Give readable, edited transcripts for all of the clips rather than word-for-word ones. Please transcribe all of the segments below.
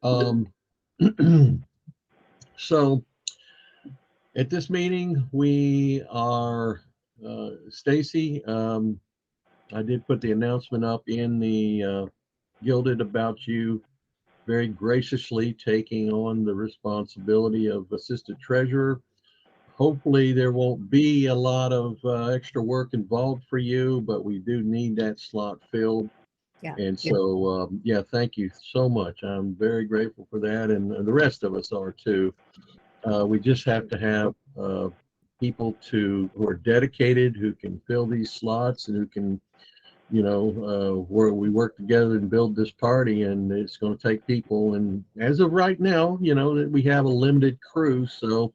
Um, so at this meeting, we are, Stacy, I did put the announcement up in the Gilded about you very graciously taking on the responsibility of assistant treasurer. Hopefully, there won't be a lot of extra work involved for you, but we do need that slot filled. Yeah. And so, yeah, thank you so much. I'm very grateful for that, and the rest of us are too. We just have to have people who are dedicated, who can fill these slots, and who can, where we work together and build this party. And it's going to take people. And as of right now, that we have a limited crew, so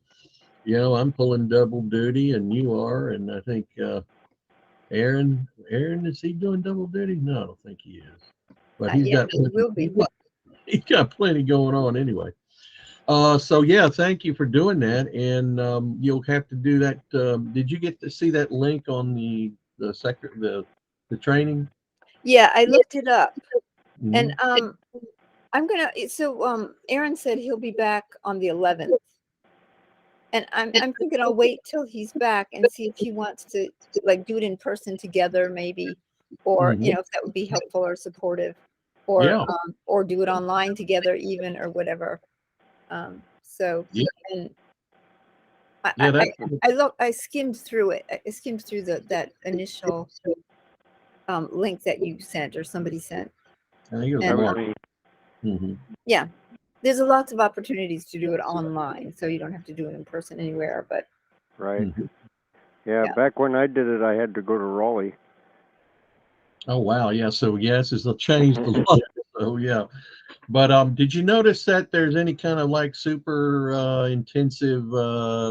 I'm pulling double duty, and you are, and I think Aaron, is he doing double duty? No, I don't think he is. But Not he's yet, got but he plenty, will be. he's got plenty going on anyway. So yeah, thank you for doing that, and you'll have to do that. Did you get to see that link on the sector the training? Yeah, I looked it up, and Mhm. I'm gonna. So Aaron said he'll be back on the 11th, and I'm thinking I'll wait till he's back and see if he wants to like do it in person together, maybe, or Mhm. if that would be helpful or supportive, Yeah, or do it online together, even or whatever. So yeah, and I I yeah. I I skimmed through it. I skimmed through that initial link that you sent or somebody sent, I think it was That and was Mark. me. Hmm. yeah, there's a lots of opportunities to do it online, so you don't have to do it in person anywhere. But Right. Hmm. Yeah, yeah, back when I did it, I had to go to Raleigh. Oh wow, yeah. So yes, it's changed a lot. So yeah, but did you notice that there's any kind of like super intensive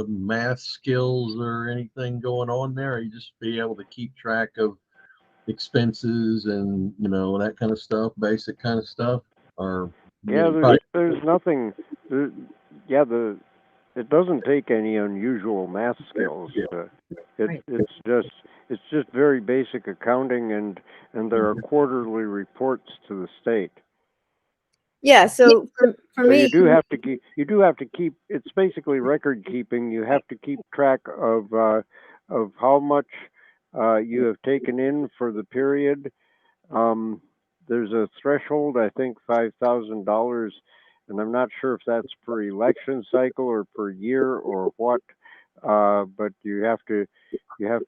math skills or anything going on there? Or you just be able to keep track of expenses and that kind of stuff, basic kind of stuff, or Yeah, you probably there's nothing. There, yeah, it doesn't take any unusual math skills. right. It's just very basic accounting, and there are Mhm. quarterly reports to the state. Yeah, so for So me, you do have to keep. It's basically record keeping. You have to keep track of how much you have taken in for the period. Um, there's a threshold, I think $5,000, and I'm not sure if that's per election cycle or per year or what. But you have to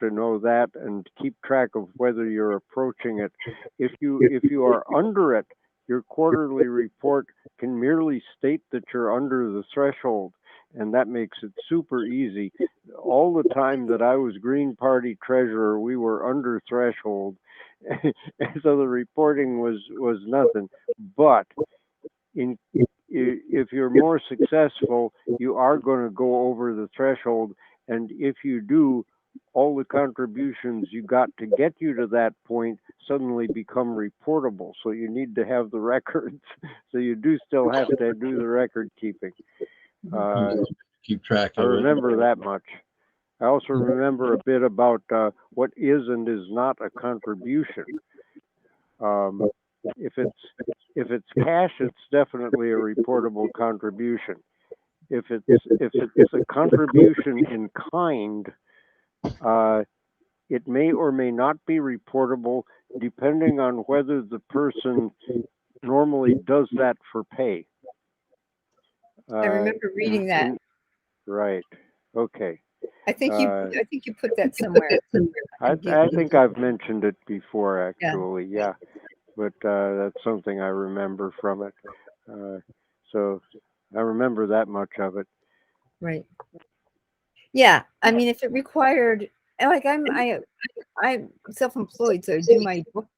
know that and keep track of whether you're approaching it. If you are under it, your quarterly report can merely state that you're under the threshold, and that makes it super easy. All the time that I was Green Party treasurer, we were under threshold, so the reporting was nothing. But in if you're more successful, you are going to go over the threshold, and if you do, all the contributions you got to get you to that point suddenly become reportable. So you need to have the records. So you do still have to do the record keeping. Uh, keep track I of it. remember that much. I also remember a bit about what is and is not a contribution. Um, if it's cash, it's definitely a reportable contribution. If it's a contribution in kind, uh, it may or may not be reportable depending on whether the person normally does that for pay. I Uh, remember in reading that. in right, okay. Uh, I think you put that somewhere. I think I've mentioned it before, Yeah, actually. Yeah, but that's something I remember from it. Uh, so I remember that much of it. right. Yeah, I mean, if it required, like I'm self-employed, so I do my books.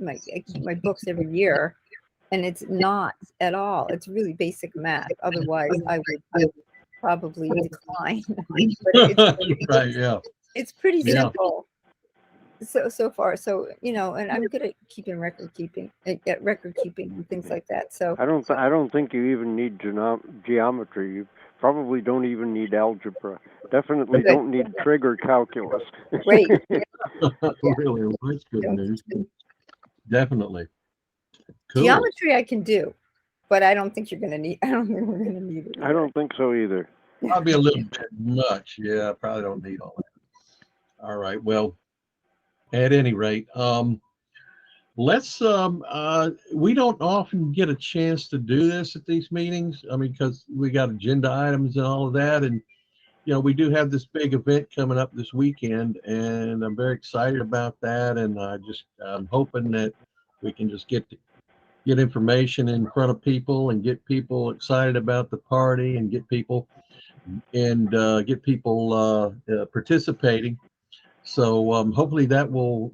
I keep my books every year, and it's not at all. It's really basic math. Otherwise, I would probably decline. But Right? Yeah. it's pretty Yeah. simple so far. So and I'm good at keeping record keeping, at record keeping and things like that. So I don't think you even need geometry. You probably don't even need algebra. Definitely good, don't need trigger calculus. great. Yeah, Really, well, that's good don't news. Definitely cool. geometry I can do. but I don't think you're going to need, I don't think we're going to need it. I don't think so either. Probably a little bit much. Yeah, I probably don't need all that. All right. Well, at any rate, let's we don't often get a chance to do this at these meetings. I mean, because we got agenda items and all of that, and we do have this big event coming up this weekend, and I'm very excited about that. And I'm hoping that we can just get information in front of people and get people excited about the party and get people participating. So hopefully that will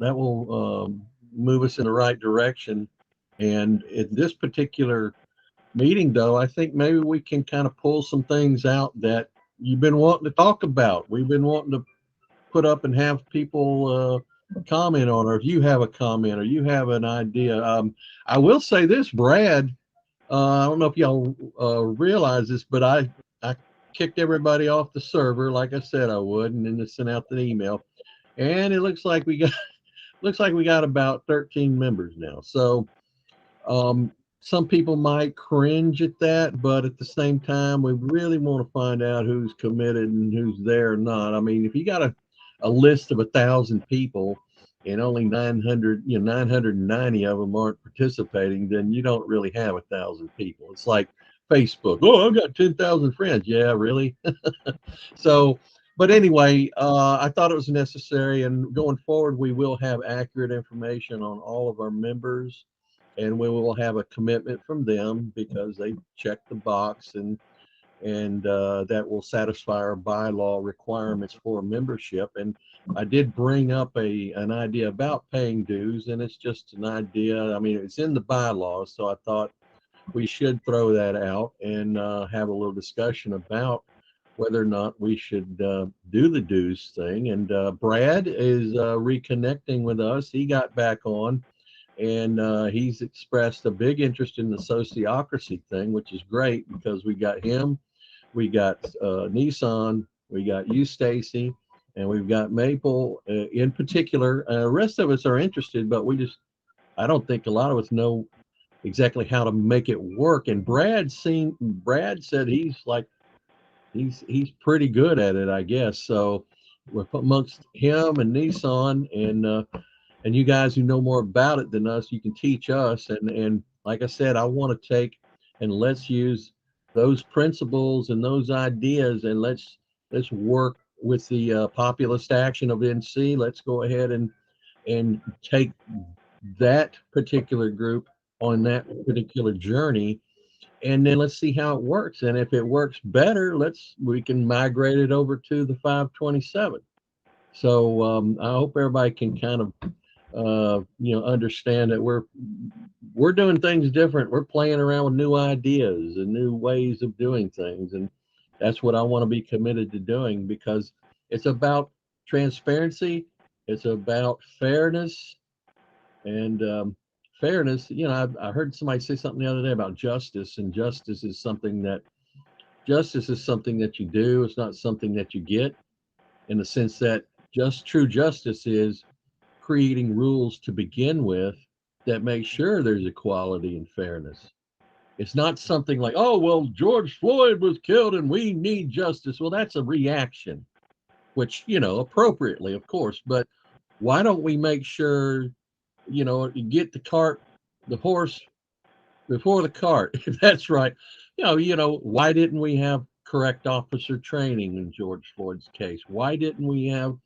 move us in the right direction. And at this particular meeting, though, I think maybe we can kind of pull some things out that you've been wanting to talk about. We've been wanting to put up and have people comment on, or if you have a comment or you have an idea. I will say this, Brad. I don't know if y'all realize this, but I kicked everybody off the server like I said I would, and then just sent out the email. And it looks like we got about 13 members now. So some people might cringe at that, but at the same time, we really want to find out who's committed and who's there or not. I mean, if you got a list of 1,000 people and only 990 of them aren't participating, then you don't really have 1,000 people. It's like Facebook. Oh, I've got 10,000 friends. Yeah, really? So, but anyway, I thought it was necessary, and going forward, we will have accurate information on all of our members, and we will have a commitment from them because they checked the box, and that will satisfy our bylaw requirements for membership. And I did bring up an idea about paying dues, and it's just an idea. I mean, it's in the bylaws, so I thought we should throw that out and have a little discussion about whether or not we should do the dues thing. And Brad is reconnecting with us. He got back on, and he's expressed a big interest in the sociocracy thing, which is great because we got him, we got Nissan, we got you, Stacy, and we've got Maple in particular. The rest of us are interested, but I don't think a lot of us know exactly how to make it work. And Brad said he's pretty good at it, I guess. So we're amongst him and Nissan and you guys who know more about it than us, you can teach us. And like I said, I want to take and let's use those principles and those ideas, and let's work with the populist action of NC. Let's go ahead and take that particular group on that particular journey, and then let's see how it works. And if it works better, we can migrate it over to the 527. So I hope everybody can kind of understand that we're doing things different. We're playing around with new ideas and new ways of doing things, and that's what I want to be committed to doing, because it's about transparency, it's about fairness, and fairness. I heard somebody say something the other day about justice, and justice is something that you do. It's not something that you get, in the sense that true justice is creating rules to begin with that make sure there's equality and fairness. It's not something like, oh, well, George Floyd was killed and we need justice. Well, that's a reaction, which, appropriately, of course, but why don't we make sure, you get the horse before the cart, if that's right. Why didn't we have correct officer training in George Floyd's case? Why didn't we have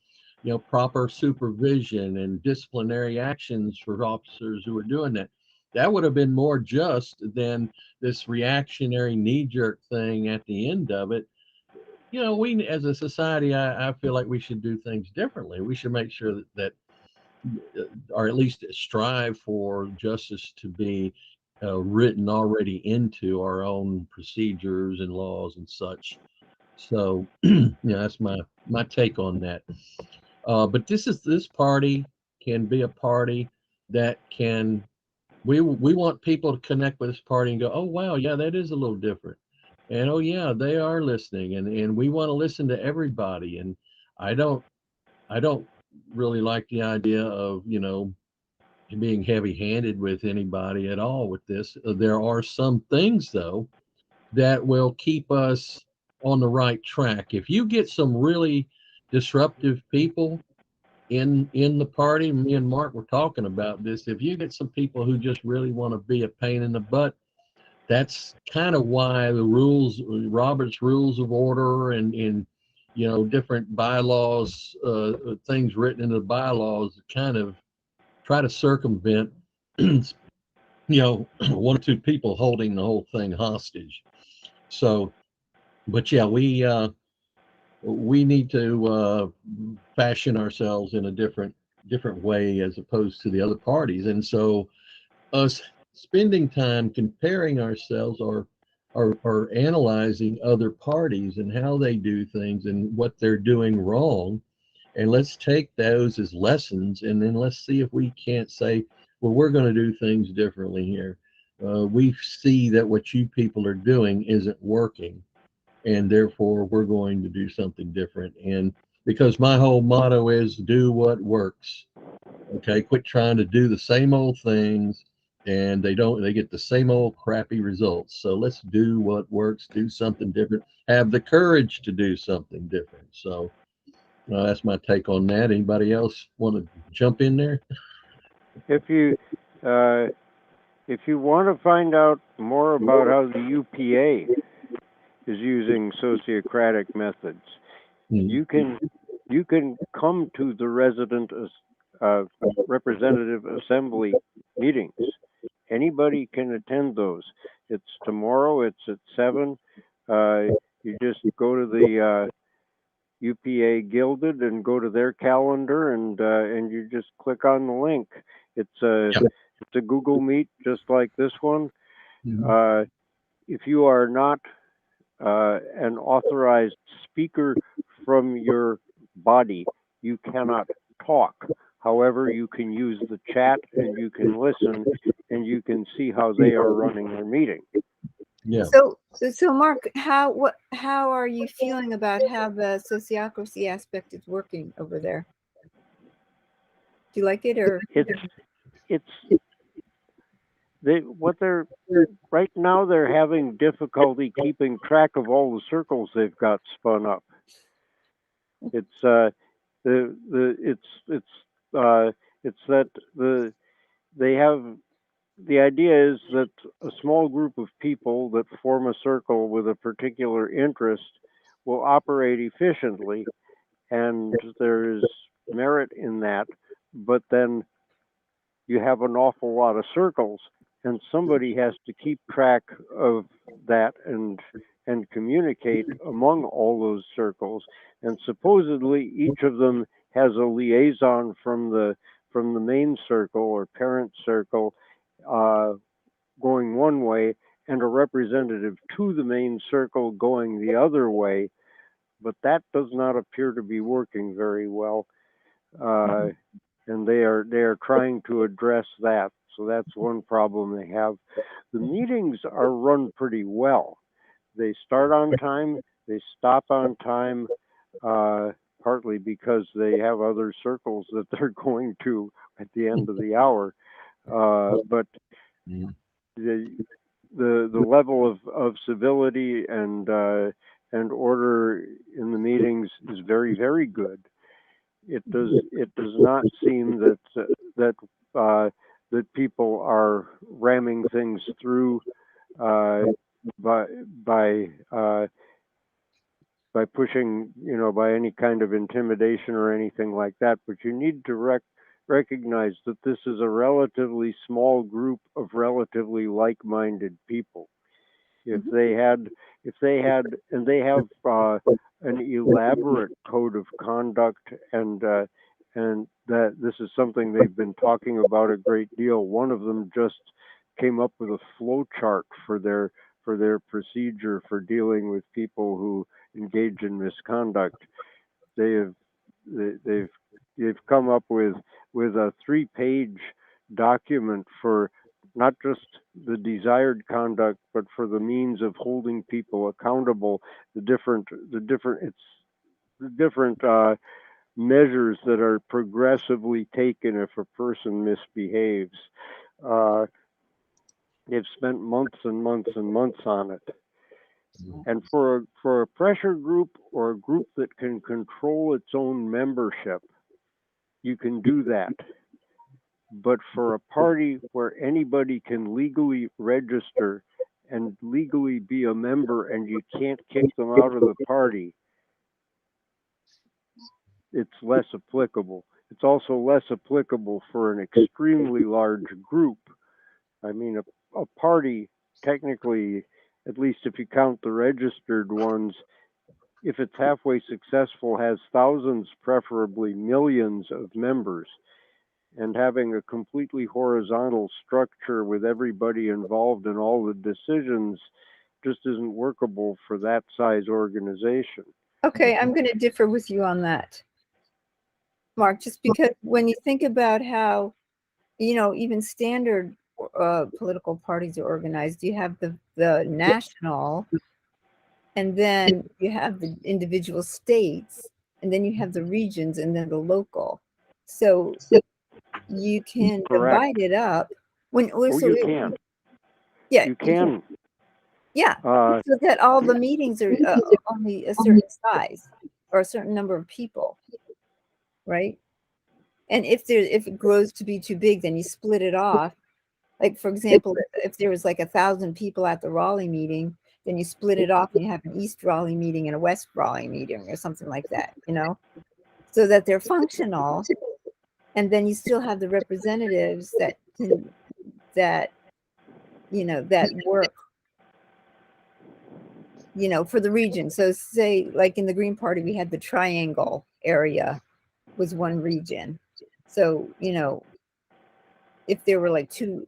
proper supervision and disciplinary actions for officers who were doing that? That would have been more just than this reactionary knee-jerk thing at the end of it. We as a society, I feel like we should do things differently. We should make sure that or at least strive for justice to be written already into our own procedures and laws and such. So that's my take on that. But this party can be a party that we want people to connect with this party and go, oh wow, yeah, that is a little different, and oh yeah, they are listening, and we want to listen to everybody. And I don't really like the idea of being heavy-handed with anybody at all with this. There are some things though that will keep us on the right track. If you get some really disruptive people in the party, me and Mark were talking about this. If you get some people who just really want to be a pain in the butt, that's kind of why the rules, Robert's Rules of Order, and different bylaws, things written into the bylaws, kind of try to circumvent, one or two people holding the whole thing hostage. So, but yeah, we need to fashion ourselves in a different way as opposed to the other parties, and so us spending time comparing ourselves or analyzing other parties and how they do things and what they're doing wrong, and let's take those as lessons, and then let's see if we can't say, well, we're going to do things differently here. We see that what you people are doing isn't working, and therefore we're going to do something different. And because my whole motto is do what works. Okay, quit trying to do the same old things, and they get the same old crappy results. So let's do what works, do something different, have the courage to do something different. So that's my take on that. Anybody else want to jump in there? If you uh, if you want to find out more about how the UPA is using sociocratic methods, you can come to the representative assembly meetings. Anybody can attend those. It's tomorrow. It's at 7. You just go to the UPA Gilded and go to their calendar, and you just click on the link. It's a Google Meet just like this one. If you are not an authorized speaker from your body, you cannot talk. However, you can use the chat and you can listen and you can see how they are running their meeting. Yeah. So Mark, how are you feeling about how the sociocracy aspect is working over there? Do you like it, or it's they're right now they're having difficulty keeping track of all the circles they've got spun up. It's that they have the idea is that a small group of people that form a circle with a particular interest will operate efficiently, and there is merit in that, but then you have an awful lot of circles, and somebody has to keep track of that and communicate among all those circles. And supposedly each of them has a liaison from the main circle or parent circle going one way, and a representative to the main circle going the other way. But that does not appear to be working very well. And they are trying to address that. So that's one problem they have. The meetings are run pretty well. They start on time, they stop on time, partly because they have other circles that they're going to at the end of the hour. But the level of civility and order in the meetings is very, very good. It does not seem that people are ramming things through by pushing, by any kind of intimidation or anything like that. But you need to recognize that this is a relatively small group of relatively like-minded people. If they had, and they have an elaborate code of conduct, and that this is something they've been talking about a great deal. One of them just came up with a flow chart for their procedure for dealing with people who engage in misconduct. They've come up with a 3-page document for not just the desired conduct, but for the means of holding people accountable. The different measures that are progressively taken if a person misbehaves. Uh, they've spent months and months and months on it. And for a pressure group or a group that can control its own membership, you can do that. But for a party where anybody can legally register and legally be a member and you can't kick them out of the party, it's less applicable. It's also less applicable for an extremely large group. I mean, a party, technically, at least if you count the registered ones, if it's halfway successful, has thousands, preferably millions of members. And having a completely horizontal structure with everybody involved in all the decisions just isn't workable for that size organization. Okay, I'm going to differ with you on that, Mark, just because when you think about how, even standard political parties are organized, you have the national, and then you have the individual states, and then you have the regions, and then the local. So you can Correct. divide it up. You can. Yeah, You can. Yeah, so that all the meetings are only a certain size or a certain number of people, right? And if it grows to be too big, then you split it off. Like, for example, if there was like 1,000 people at the Raleigh meeting, then you split it off and you have an East Raleigh meeting and a West Raleigh meeting or something like that, so that they're functional. And then you still have the representatives that work, for the region. So say like in the Green Party, we had the Triangle area was one region. So, if there were like two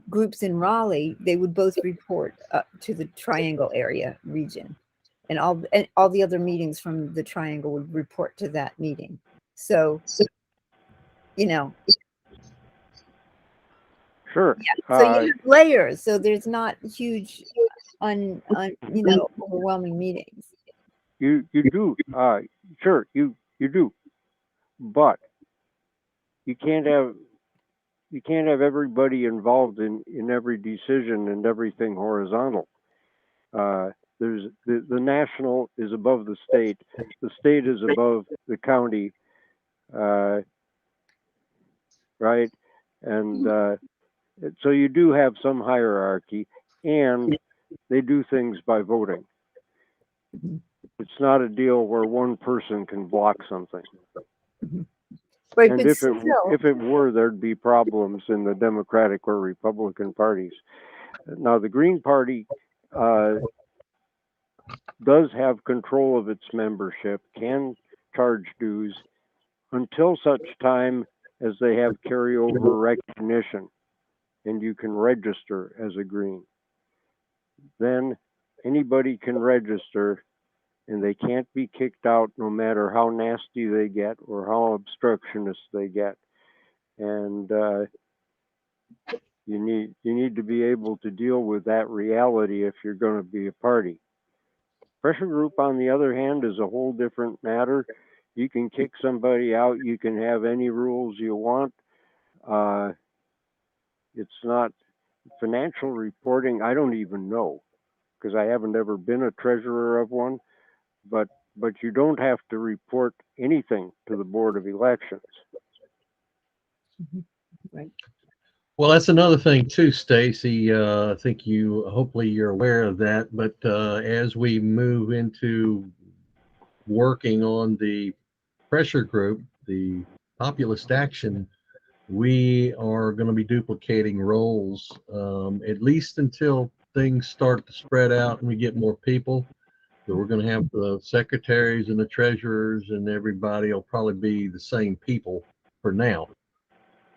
groups in Raleigh, they would both report to the Triangle area region, and all the other meetings from the Triangle would report to that meeting. So, Sure. Yeah. So you have layers. So there's not huge, overwhelming meetings. You do. Sure, you do. But you can't have everybody involved in every decision and everything horizontal. There's the national is above the state is above the county, right? And so you do have some hierarchy, and they do things by voting. It's not a deal where one person can block something. Right, and if it were, there'd be problems in the Democratic or Republican parties. Now, the Green Party does have control of its membership, can charge dues until such time as they have carryover recognition, and you can register as a Green. Then anybody can register, and they can't be kicked out no matter how nasty they get or how obstructionist they get. And you need to be able to deal with that reality if you're going to be a party. Pressure group, on the other hand, is a whole different matter. You can kick somebody out. You can have any rules you want. It's not financial reporting. I don't even know, because I haven't ever been a treasurer of one. But you don't have to report anything to the Board of Elections. Right. Well, that's another thing too, Stacy. I think hopefully you're aware of that. But as we move into working on the pressure group, the populist action, we are going to be duplicating roles, at least until things start to spread out and we get more people. So we're going to have the secretaries and the treasurers, and everybody will probably be the same people for now.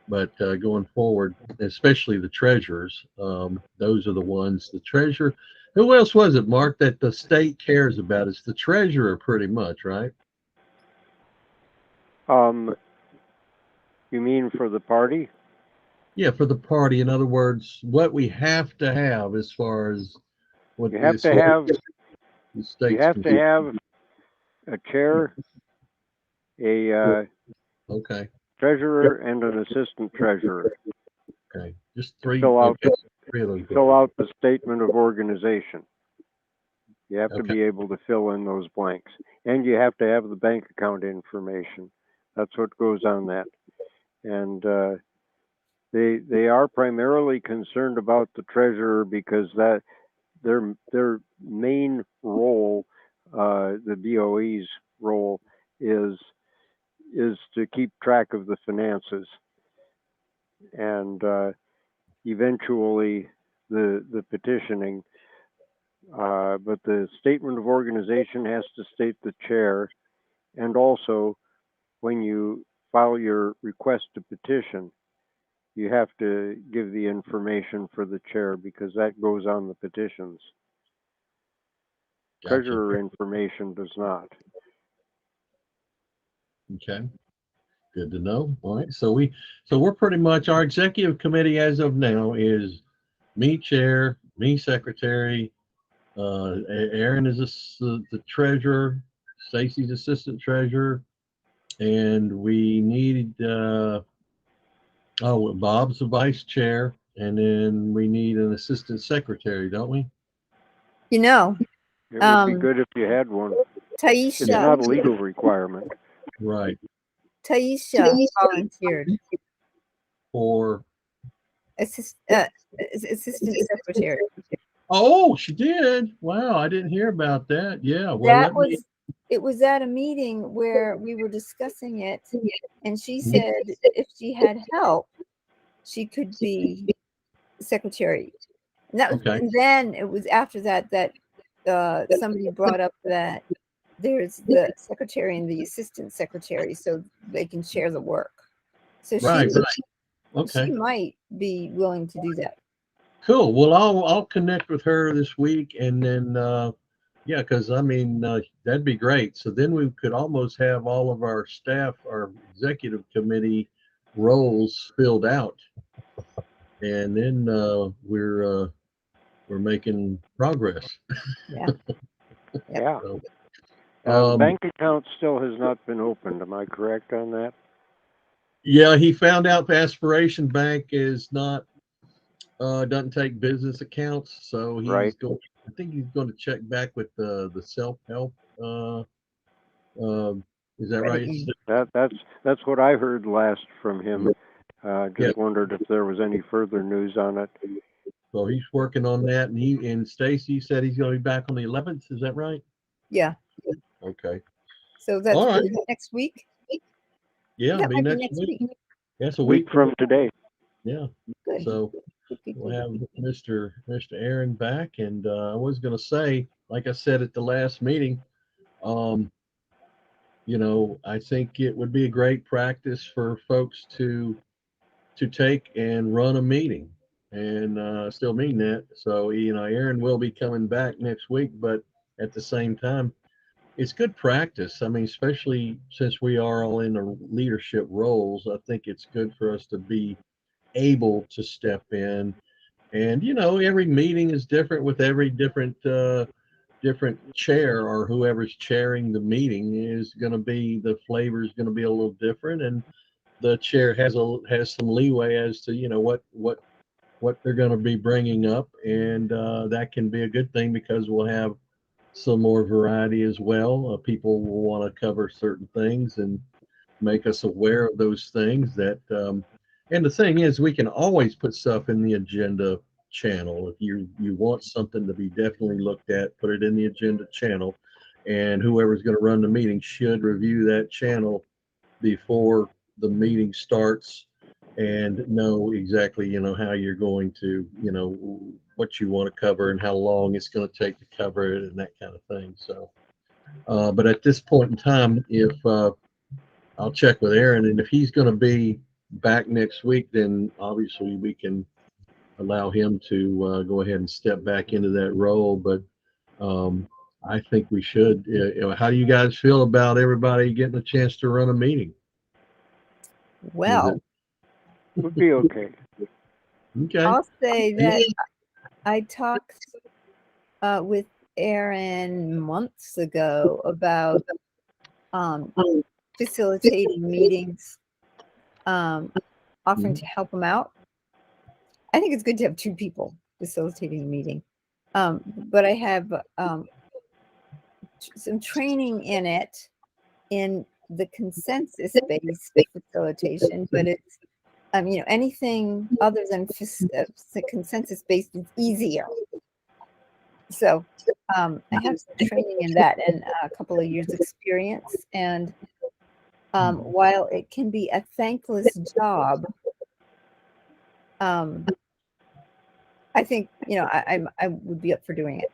But going forward, especially the treasurers, those are the ones. The treasurer. Who else was it, Mark, that the state cares about? It's the treasurer, pretty much, right? You mean for the party? Yeah, for the party. In other words, what we have to have as far as what you have to have. the state's You have to have a chair, a Okay. treasurer, and an assistant treasurer. Okay. Just three. Fill out Okay. Three of those. fill out the statement of organization. You have to Okay. be able to fill in those blanks, and you have to have the bank account information. That's what goes on that. And they are primarily concerned about the treasurer because that their main role, the BOE's role, is to keep track of the finances, and eventually the petitioning. But the statement of organization has to state the chair, and also when you file your request to petition, you have to give the information for the chair because that goes on the petitions. Gotcha. Treasurer information does not. Okay. Good to know. All right. So we're pretty much, our executive committee as of now is me chair, me secretary, Aaron is the treasurer, Stacy's assistant treasurer, and we need Bob's the vice chair, and then we need an assistant secretary, don't we? You know, It would be um, good if you had one. It's Taisha, not a legal requirement. Right. Taisha volunteered For assistant secretary. oh, she did. Wow, I didn't hear about that. Yeah. Well, That was, it was at a meeting where we were discussing it, and she said if she had help, she could be secretary. And that was, Okay. and then it was after that that somebody brought up that there's the secretary and the assistant secretary, so they can share the work. So Right. she Okay. might be willing to do that. Cool. Well, I'll connect with her this week, and then yeah, because I mean that'd be great. So then we could almost have all of our staff, our executive committee roles filled out, and then we're making progress. Yeah. Yeah. So, The bank account still has not been opened. Am I correct on that? yeah, he found out the Aspiration Bank is not doesn't take business accounts, so he's Right. going. I think he's going to check back with the self-help. Is that right? That's what I heard last from him. Yeah. Just wondered if there was any further news on it. So he's working on that, and Stacy said he's going to be back on the 11th. Is that right? Yeah. Okay. So that's All right. next week. Yeah, That be might be next week. That's a Week from today. Yeah. Good. So we'll have Mr. Aaron back, and I was going to say, like I said at the last meeting, you know, I think it would be a great practice for folks to take and run a meeting, and still mean that. So you know, Aaron will be coming back next week, but at the same time, it's good practice. I mean, especially since we are all in the leadership roles, I think it's good for us to be able to step in. And you know, every meeting is different with every different chair, or whoever's chairing the meeting is going to be, the flavor is going to be a little different, and the chair has some leeway as to, you know, what they're going to be bringing up, and that can be a good thing because we'll have some more variety as well. People will want to cover certain things and make us aware of those things that and the thing is, we can always put stuff in the agenda channel. If you want something to be definitely looked at, put it in the agenda channel, and whoever's going to run the meeting should review that channel before the meeting starts and know exactly, you know, how you're going to, you know, what you want to cover and how long it's going to take to cover it and that kind of thing. So but at this point in time, if I'll check with Aaron, and if he's going to be back next week, then obviously we can allow him to go ahead and step back into that role. But I think we should. You know, how do you guys feel about everybody getting a chance to run a meeting? Well, would be okay. Okay. I'll say that I talked with Aaron months ago about um, facilitating meetings, offering to help them out. I think it's good to have two people facilitating a meeting. But I have some training in it in the consensus-based facilitation, but it's anything other than consensus-based is easier. So I have some training in that and a couple of years experience. And while it can be a thankless job, I think, I would be up for doing it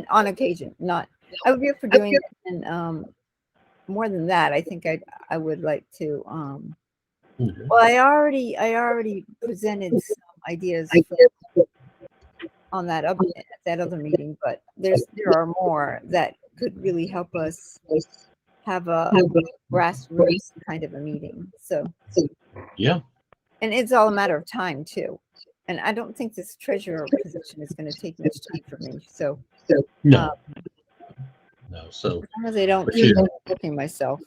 on occasion. I would be up for doing it. And more than that, I think I would like to, well, I already presented some ideas on that other meeting, but there are more that could really help us have a grassroots kind of a meeting. So Yeah. And it's all a matter of time too. And I don't think this treasurer position is going to take much time for me. So No. No. So as long as I don't but keep yeah. overworking myself,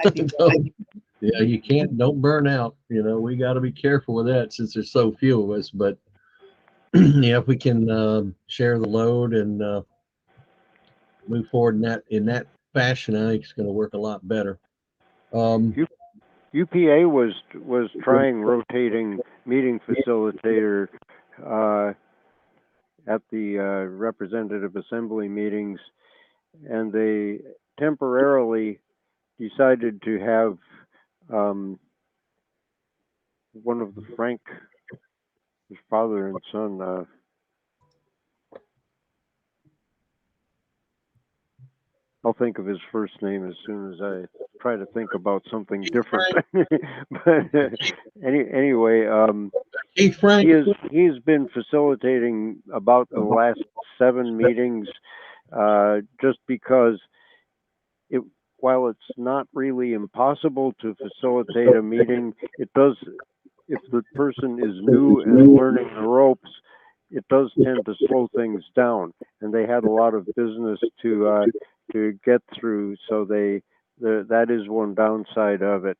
I'd be No. Yeah, you don't burn out. We got to be careful with that since there's so few of us. But yeah, if we can share the load and move forward in that fashion, I think it's going to work a lot better. UPA was trying rotating meeting facilitator at the representative assembly meetings, and they temporarily decided to have one of the his father and son. I'll think of his first name as soon as I try to think about something different. But anyway, Hey, Frank. he's been facilitating about the last 7 meetings, just because while it's not really impossible to facilitate a meeting, it does, if the person is new and learning the ropes, it does tend to slow things down. And they had a lot of business to get through, so that is one downside of it.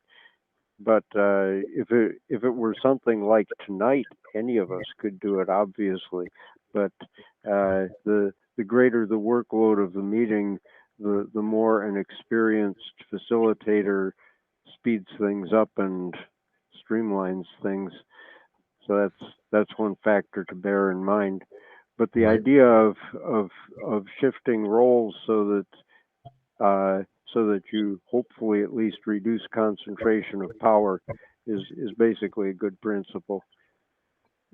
But if it were something like tonight, any of us could do it, obviously. But the greater the workload of the meeting, the more an experienced facilitator speeds things up and streamlines things. So that's one factor to bear in mind. But the idea of shifting roles so that you hopefully at least reduce concentration of power is basically a good principle.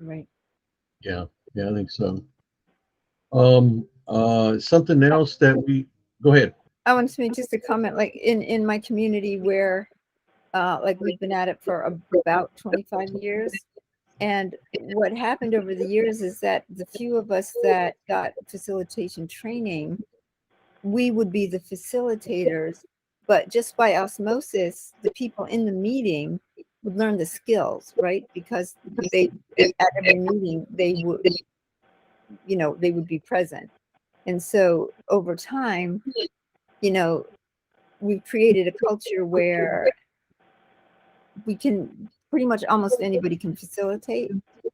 right. Yeah, I think so. Something else that go ahead. I want to make just a comment, like in my community where like we've been at it for about 25 years. And what happened over the years is that the few of us that got facilitation training, we would be the facilitators, but just by osmosis, the people in the meeting would learn the skills, right? Because they at every meeting they would be present. And so over time, we've created a culture where we can pretty much almost anybody can facilitate,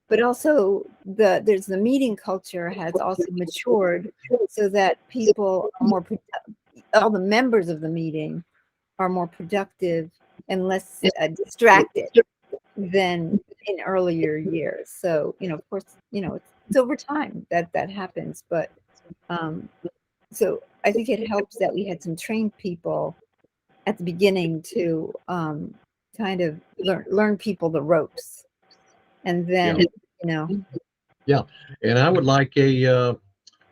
but also there's the meeting culture has also matured so that people are more all the members of the meeting are more productive and less distracted than in earlier years. So of course it's over time that happens, but so I think it helps that we had some trained people at the beginning to kind of learn people the ropes, and then Yeah, and I would like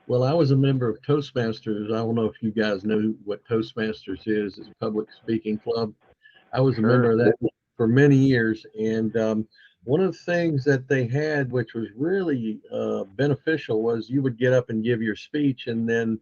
well, I was a member of Toastmasters. I don't know if you guys know what Toastmasters is. It's a public speaking club. I was a member of that for many years, and one of the things that they had, which was really beneficial, was you would get up and give your speech, and then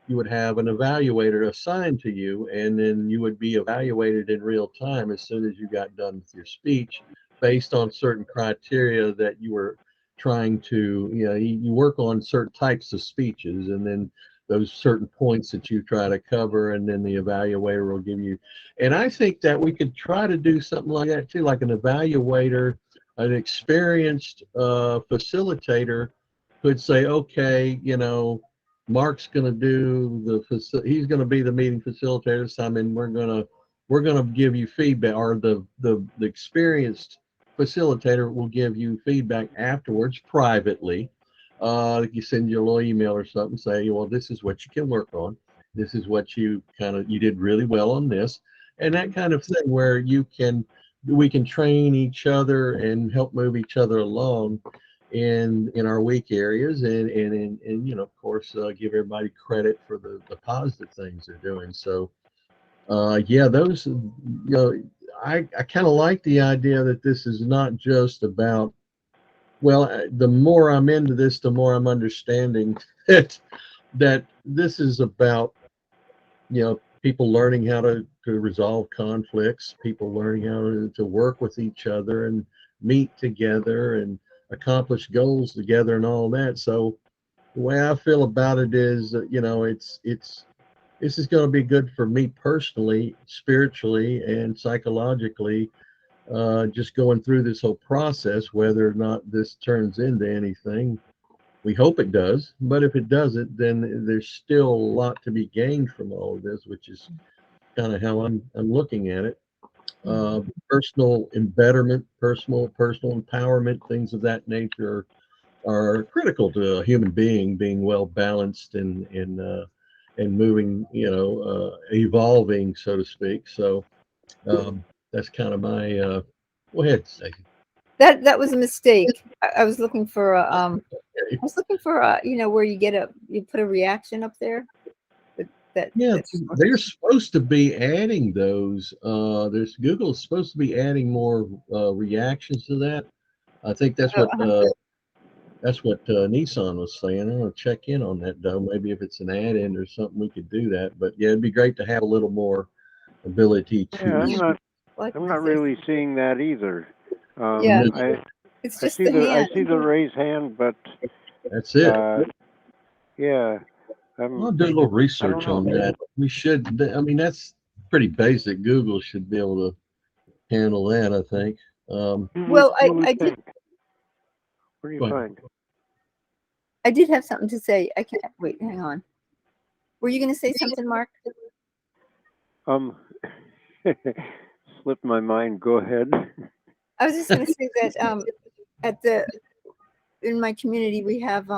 you would have an evaluator assigned to you, and then you would be evaluated in real time as soon as you got done with your speech, based on certain criteria that you were trying to, you work on certain types of speeches, and then those certain points that you try to cover, and then the evaluator will give you. And I think that we could try to do something like that too, like an evaluator, an experienced facilitator could say, okay, Mark's going to do he's going to be the meeting facilitator this time, and we're going to give you feedback, or the experienced facilitator will give you feedback afterwards privately. You send you a little email or something, say, well, this is what you can work on. This is what you did really well on this, and that kind of thing, where we can train each other and help move each other along in our weak areas, and of course, give everybody credit for the positive things they're doing. So yeah, those, I kind of like the idea that this is not just about, well, the more I'm into this, the more I'm understanding that this is about, people learning how to resolve conflicts, people learning how to work with each other and meet together and accomplish goals together and all that. So the way I feel about it is, this is going to be good for me personally, spiritually, and psychologically. Just going through this whole process, whether or not this turns into anything, we hope it does. But if it doesn't, then there's still a lot to be gained from all of this, which is kind of how I'm looking at it. Personal embetterment, personal empowerment, things of that nature are critical to a human being well balanced and moving, evolving, so to speak. So that's kind of my. Go ahead, Stacey. That was a mistake. I was looking for where you put a reaction up there. Yeah, they're supposed to be adding those. Google's supposed to be adding more reactions to that. I think that's what Nissan was saying. I'm gonna check in on that though. Maybe if it's an add-in or something, we could do that. But yeah, it'd be great to have a little more ability to. Yeah, I'm not really seeing that either. Yeah, it's just the hand. I see the raise hand, but that's it. Yeah. I'll do a little research on that. We should. I mean, that's pretty basic. Google should be able to handle that, I think. Well, I did. What do you find? I did have something to say. I can't wait. Hang on. Were you going to say something, Mark? Slipped my mind. Go ahead. I was just going to say that in my community we have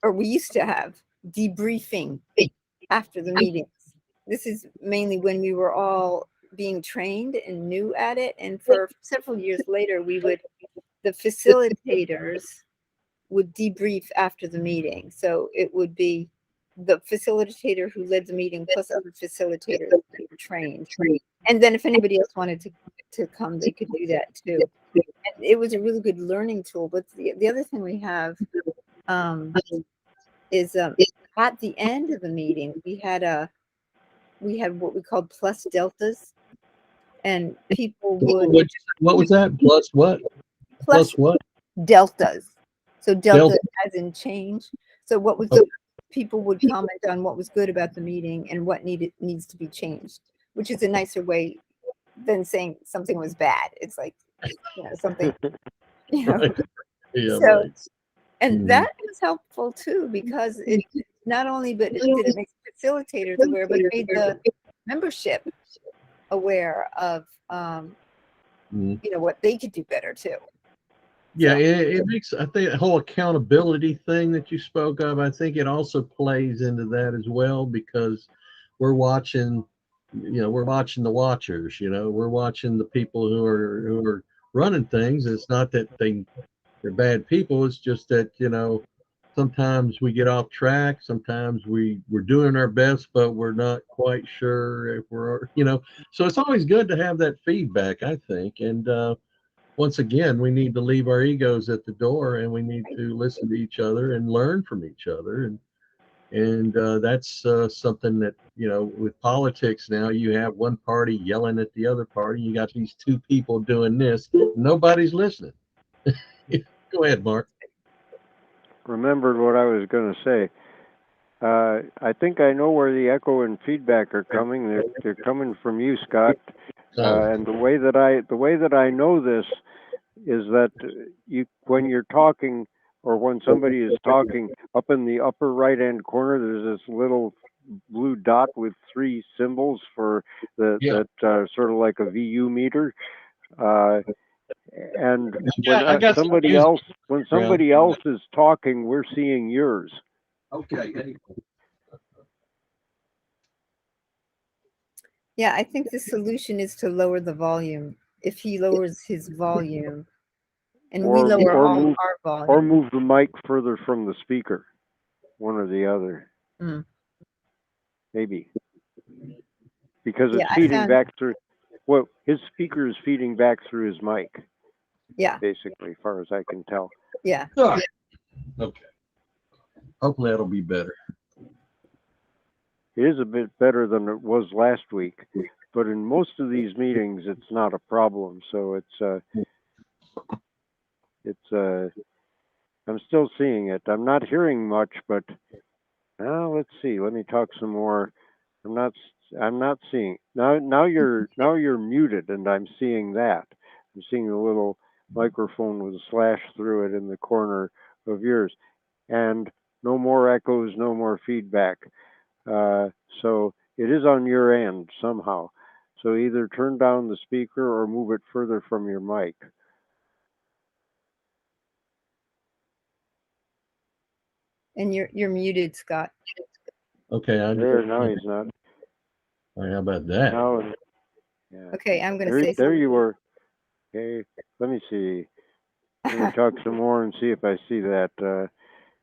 or we used to have debriefing after the meetings. This is mainly when we were all being trained and new at it, and for several years later the facilitators would debrief after the meeting. So it would be the facilitator who led the meeting plus other facilitators that were trained. And then if anybody else wanted to come, they could do that too. And it was a really good learning tool. But the other thing we have is at the end of the meeting, we had what we called plus deltas, and people would. What was that? Plus what? Plus what? Deltas. So delta as in change. So what was people would comment on what was good about the meeting and what needs to be changed, which is a nicer way than saying something was bad. It's like, something, Right. Yeah, so, right. and that was helpful too, because it not only did it make facilitators aware, but made the membership aware of what they could do better too. Yeah, it makes, I think, the whole accountability thing that you spoke of, I think it also plays into that as well, because we're watching the watchers, we're watching the people who are running things. It's not that they're bad people. It's just that, sometimes we get off track. Sometimes we're doing our best, but we're not quite sure if so it's always good to have that feedback, I think. And, once again, we need to leave our egos at the door, and we need to listen to each other and learn from each other. And that's something that, with politics now, you have one party yelling at the other party. You got these two people doing this. Nobody's listening. Go ahead, Mark. Remembered what I was going to say. I think I know where the echo and feedback are coming. They're coming from you, Scott. And the way that I know this is that when you're talking or when somebody is talking, up in the upper right hand corner, there's this little blue dot with 3 symbols for that sort of like a VU meter. And when somebody else is talking, we're seeing yours. Okay. Yeah, I think the solution is to lower the volume. If he lowers his volume and we lower all our volume. Or move the mic further from the speaker, one or the other. Mm. Maybe. Because it's feeding back through, well, his speaker is feeding back through his mic. Yeah. Basically, as far as I can tell. Yeah. Okay. Hopefully that'll be better. It is a bit better than it was last week, but in most of these meetings, it's not a problem. So I'm still seeing it. I'm not hearing much, but let's see. Let me talk some more. I'm not seeing. Now you're muted, and I'm seeing that. I'm seeing a little microphone with a slash through it in the corner of yours, and no more echoes, no more feedback. So it is on your end somehow. So either turn down the speaker or move it further from your mic. And you're muted, Scott. Okay, now he's not. All right, how about that? Now, yeah. Okay, I'm going to say there something. you were. Okay, let me see. Let me talk some more and see if I see that.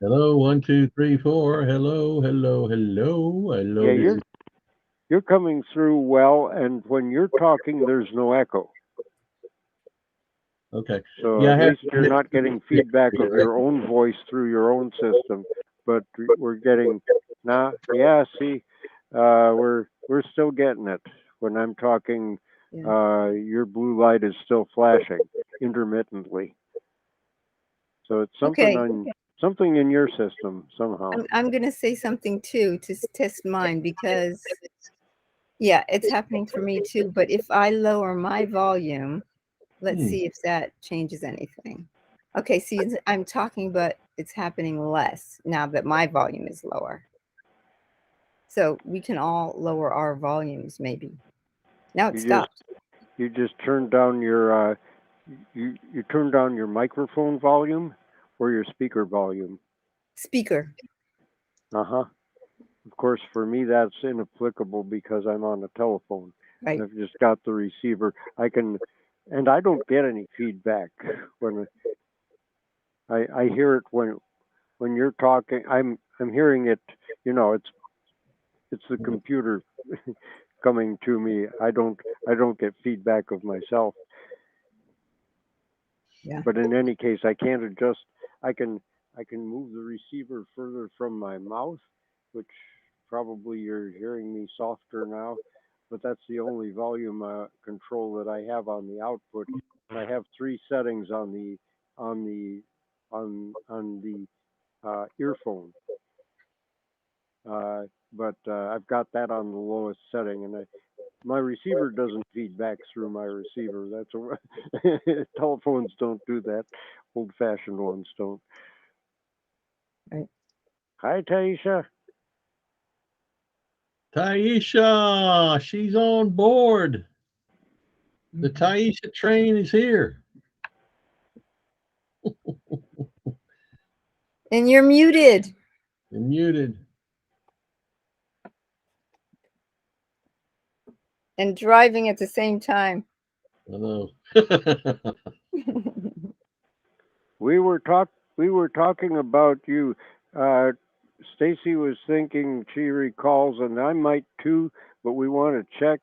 Hello, 1, 2, 3, 4. Hello. Yeah, you're coming through well, and when you're talking, there's no echo. Okay. So at least you're not getting feedback of your own voice through your own system, but we're getting now. Yeah, see, we're still getting it when I'm talking. Yeah. Your blue light is still flashing intermittently. So it's something in your system somehow. I'm going to say something too to test mine because, yeah, it's happening for me too. But if I lower my volume, let's see if that changes anything. Okay, see, I'm talking, but it's happening less now that my volume is lower. So we can all lower our volumes, maybe. Now it stopped. You just turned down your you turned down your microphone volume or your speaker volume? Speaker. Uh-huh. Of course, for me, that's inapplicable because I'm on a telephone. Right. I've just got the receiver. And I don't get any feedback when I hear it when you're talking. I'm hearing it. You know, it's the computer coming to me. I don't get feedback of myself. Yeah. But in any case, I can't adjust. I can move the receiver further from my mouth, which probably you're hearing me softer now, but that's the only volume control that I have on the output. I have 3 settings on the earphone, but I've got that on the lowest setting, and my receiver doesn't feed back through my receiver. Telephones don't do that. Old-fashioned ones don't. Right. Hi, Taisha. Taisha, she's on board. The Taisha train is here. And you're muted. You're muted. And driving at the same time. I know. We were talking about you. Stacy was thinking she recalls, and I might too, but we want to check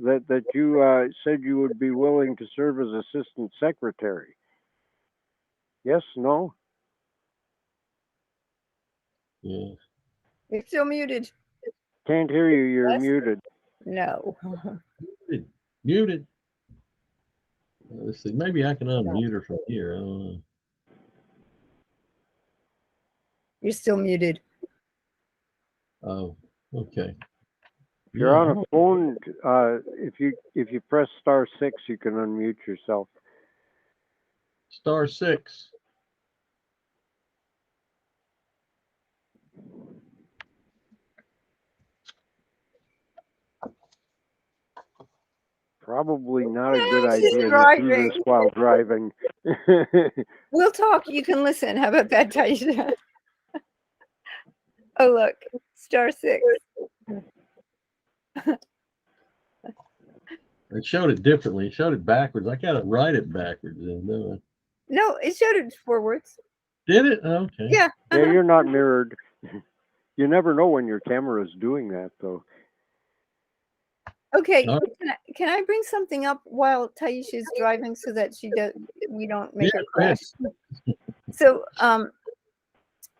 that you said you would be willing to serve as assistant secretary. Yes, no? Yeah. You're still muted. Can't hear you. You're muted. No. Muted. Let's see. Maybe I can unmute her from here. I don't know. You're still muted. Oh, okay. If you're on a Yeah. phone, if you press *6, you can unmute yourself. *6. Probably not a good No, she's idea to do this driving. while driving. We'll talk. You can listen. How about that, Taisha? Oh, look, *6. It showed it differently. It showed it backwards. I gotta write it backwards. And No, it showed it forwards. did it? Okay. Yeah. Yeah, you're not mirrored. You never know when your camera is doing that, though. Okay. All Can I bring something up while Taisha's driving so that we don't make Yeah, her go ahead. crash? So,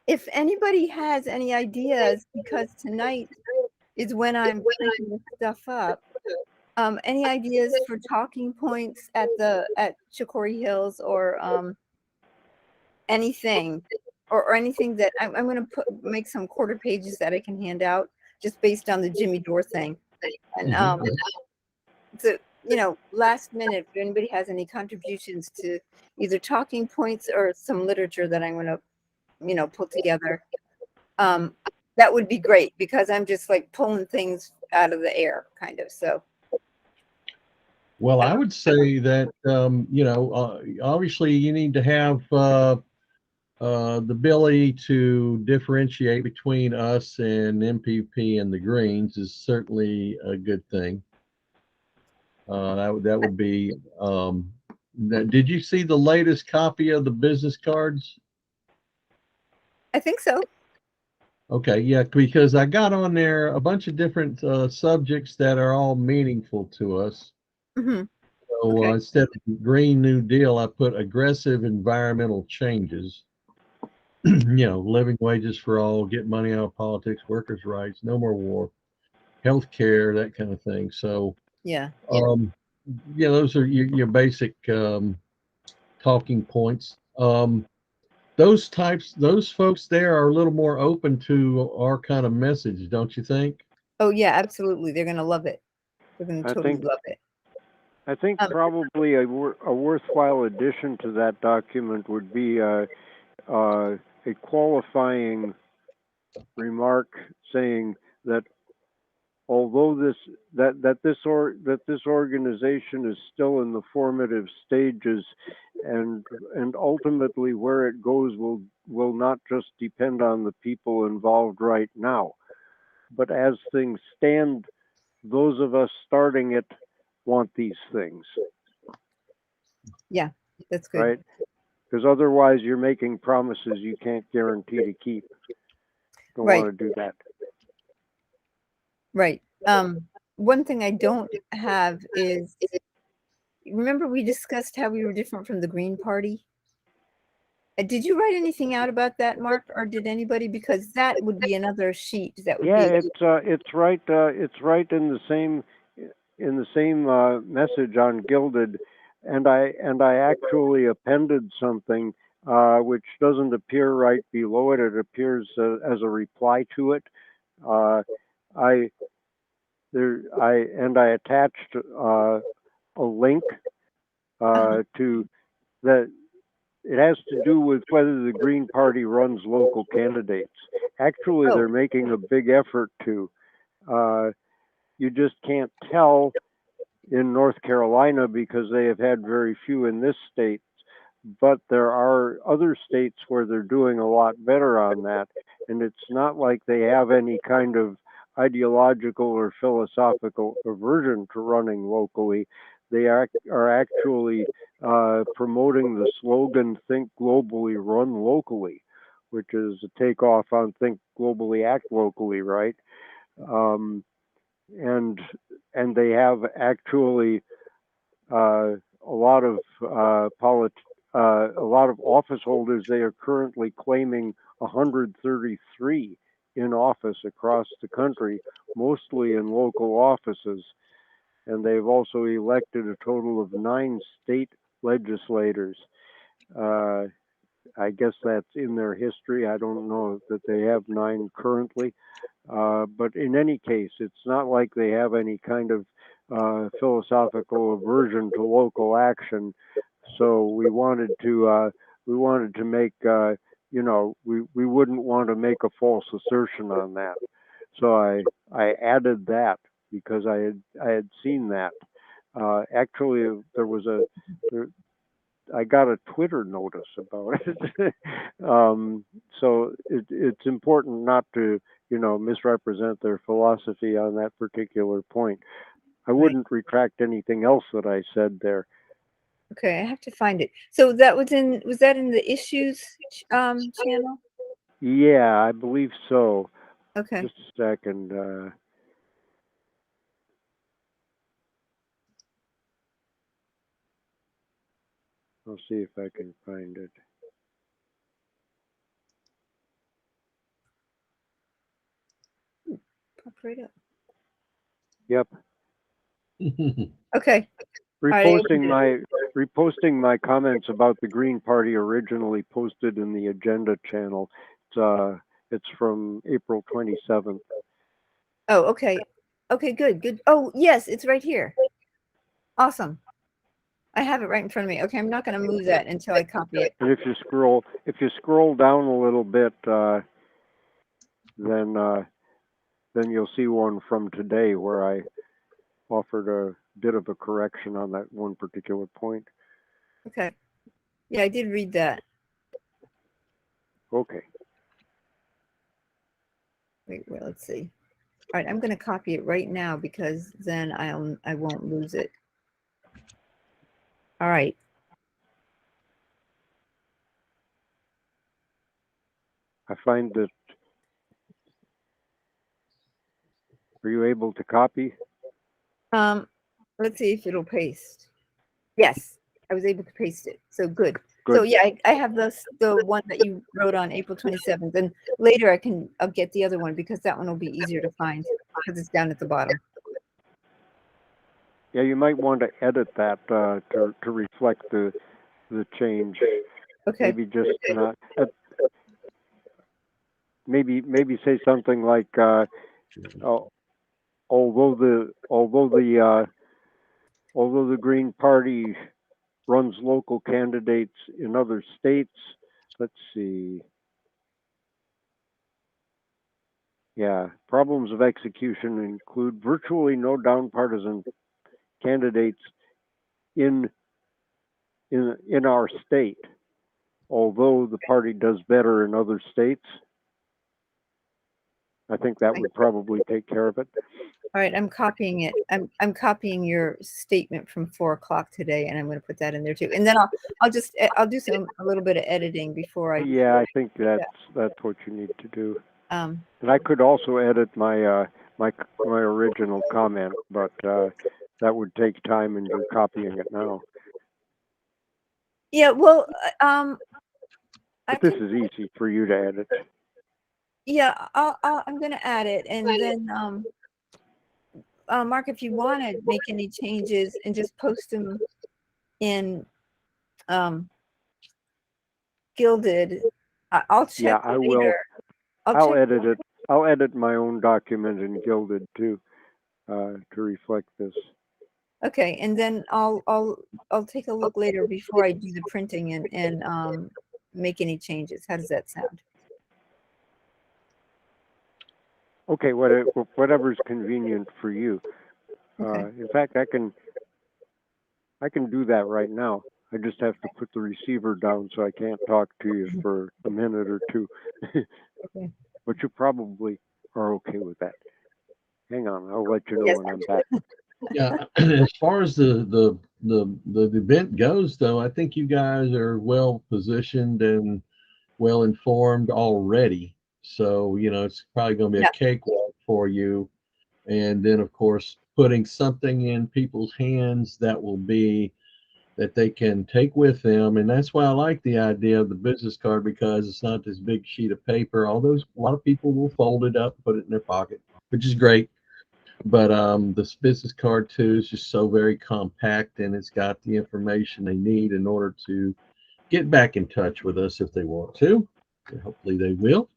if anybody has any ideas, because tonight is when I'm printing this stuff up. Any ideas for talking points at Chicory Hills, or anything, or anything that I'm going to make some quarter pages that I can hand out just based on the Jimmy Dore thing. And so, last minute, if anybody has any contributions to either talking points or some literature that I'm going to put together, that would be great, because I'm just like pulling things out of the air, kind of. So. Well, I would say that obviously you need to have the ability to differentiate between us and MPP and the Greens is certainly a good thing. That would be. Did you see the latest copy of the business cards? I think so. Okay, yeah, because I got on there a bunch of different subjects that are all meaningful to us. Mm-hmm. So Okay. instead of Green New Deal, I put aggressive environmental changes. Living wages for all, get money out of politics, workers' rights, no more war, health care, that kind of thing. So, Yeah. those are your basic talking points. Those folks there are a little more open to our kind of message, don't you think? Oh yeah, absolutely. They're gonna love it. They're gonna I totally think love it. I think probably a worthwhile addition to that document would be a qualifying remark saying that although this organization is still in the formative stages, and ultimately where it goes will not just depend on the people involved right now, but as things stand, those of us starting it want these things. Yeah, that's good. Right? Because otherwise you're making promises you can't guarantee to keep. Don't Right. want to do that. Right. One thing I don't have is, remember we discussed how we were different from the Green Party? Did you write anything out about that, Mark, or did anybody? Because that would be another sheet that would Yeah, be. it's right in the same message on Gilded, and I actually appended something which doesn't appear right below it. It appears as a reply to it. I attached a link to that. It has to do with whether the Green Party runs local candidates. Actually, they're making a big effort to. You just can't tell in North Carolina because they have had very few in this state, but there are other states where they're doing a lot better on that. And it's not like they have any kind of ideological or philosophical aversion to running locally. They are actually promoting the slogan "Think globally, run locally," which is a takeoff on "Think globally, act locally," right? Um, and they have actually a lot of a lot of office holders. They are currently claiming 133 in office across the country, mostly in local offices, and they've also elected a total of 9 state legislators. I guess that's in their history. I don't know that they have 9 currently. But in any case, it's not like they have any kind of philosophical aversion to local action. So we wanted to make we wouldn't want to make a false assertion on that. So I added that because I had seen that. Actually, there, I got a Twitter notice about it. So it's important not to, misrepresent their philosophy on that particular point. I Right. wouldn't retract anything else that I said there. Okay, I have to find it. So that was that in the issues channel? Yeah, I believe so. Okay. Just a second. I'll see if I can find it. Pop right up. Yep. Okay. I Reposting my comments about the Green Party originally posted in the agenda channel. It's from April 27th. Oh, okay. Okay, good. Oh, yes, it's right here. Awesome. I have it right in front of me. Okay, I'm not going to move that until I copy it. And if you scroll down a little bit, then you'll see one from today where I offered a bit of a correction on that one particular point. Okay. Yeah, I did read that. Okay. Wait, well, let's see. All right, I'm going to copy it right now because then I won't lose it. All right. I find that. Are you able to copy? Let's see if it'll paste. Yes, I was able to paste it. So good. Good. So yeah, I have the one that you wrote on April 27th, and later I'll get the other one because that one will be easier to find because it's down at the bottom. Yeah, you might want to edit that to reflect the change. Okay. Maybe just not. Maybe say something like, although the Green Party runs local candidates in other states. Let's see. Yeah, problems of execution include virtually no nonpartisan candidates in our state, although the party does better in other states. I think that would probably take care of it. All right, I'm copying it. I'm copying your statement from 4 o'clock today, and I'm going to put that in there too. And then I'll do a little bit of editing before I. Yeah, I think that's what you need to do. And I could also edit my my original comment, but that would take time, and you're copying it now. Yeah, well, but this is easy for you to edit. Yeah, I'm going to add it, and then Mark, if you want to make any changes and just post them in Gilded, I'll check. Yeah, I will. I'll edit it. I'll edit my own document in Gilded too, to reflect this. Okay, and then I'll take a look later before I do the printing and make any changes. How does that sound? Okay, whatever's convenient for you. Okay. In fact, I can do that right now. I just have to put the receiver down so I can't talk to you for a minute or two. Okay. But you probably are okay with that. Hang on, I'll let you know when I'm back. Yeah, as far as the event goes, though, I think you guys are well positioned and well informed already. So, it's probably going to be a cakewalk for you. And then, of course, putting something in people's hands that they can take with them. And that's why I like the idea of the business card, because it's not this big sheet of paper. Although a lot of people will fold it up, put it in their pocket, which is great. But this business card too is just so very compact, and it's got the information they need in order to get back in touch with us if they want to. And hopefully they will.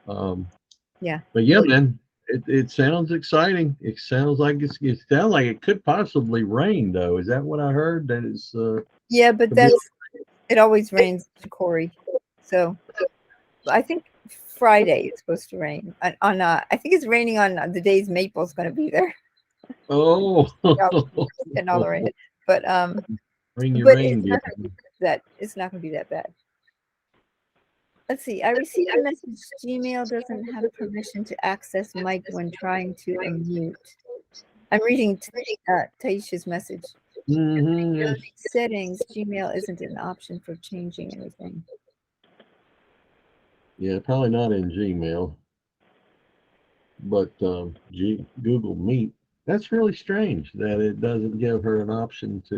Um, Yeah. but yeah, man, it sounds exciting. It sounds like it sounds like it could possibly rain though. Is that what I heard? That is Yeah, but could be- it always rains to Corey. So I think Friday it's supposed to rain. I think it's raining on the days Maple's going to be there. oh And all the rain. But bring your but it's reindeer. not gonna be it's not going to be that bad. Let's see. I received a message. Gmail doesn't have permission to access mic when trying to unmute. I'm reading Taisha's message. Mm-hmm. Settings. Gmail isn't an option for changing anything. Yeah, probably not in Gmail, but Google Meet. That's really strange that it doesn't give her an option to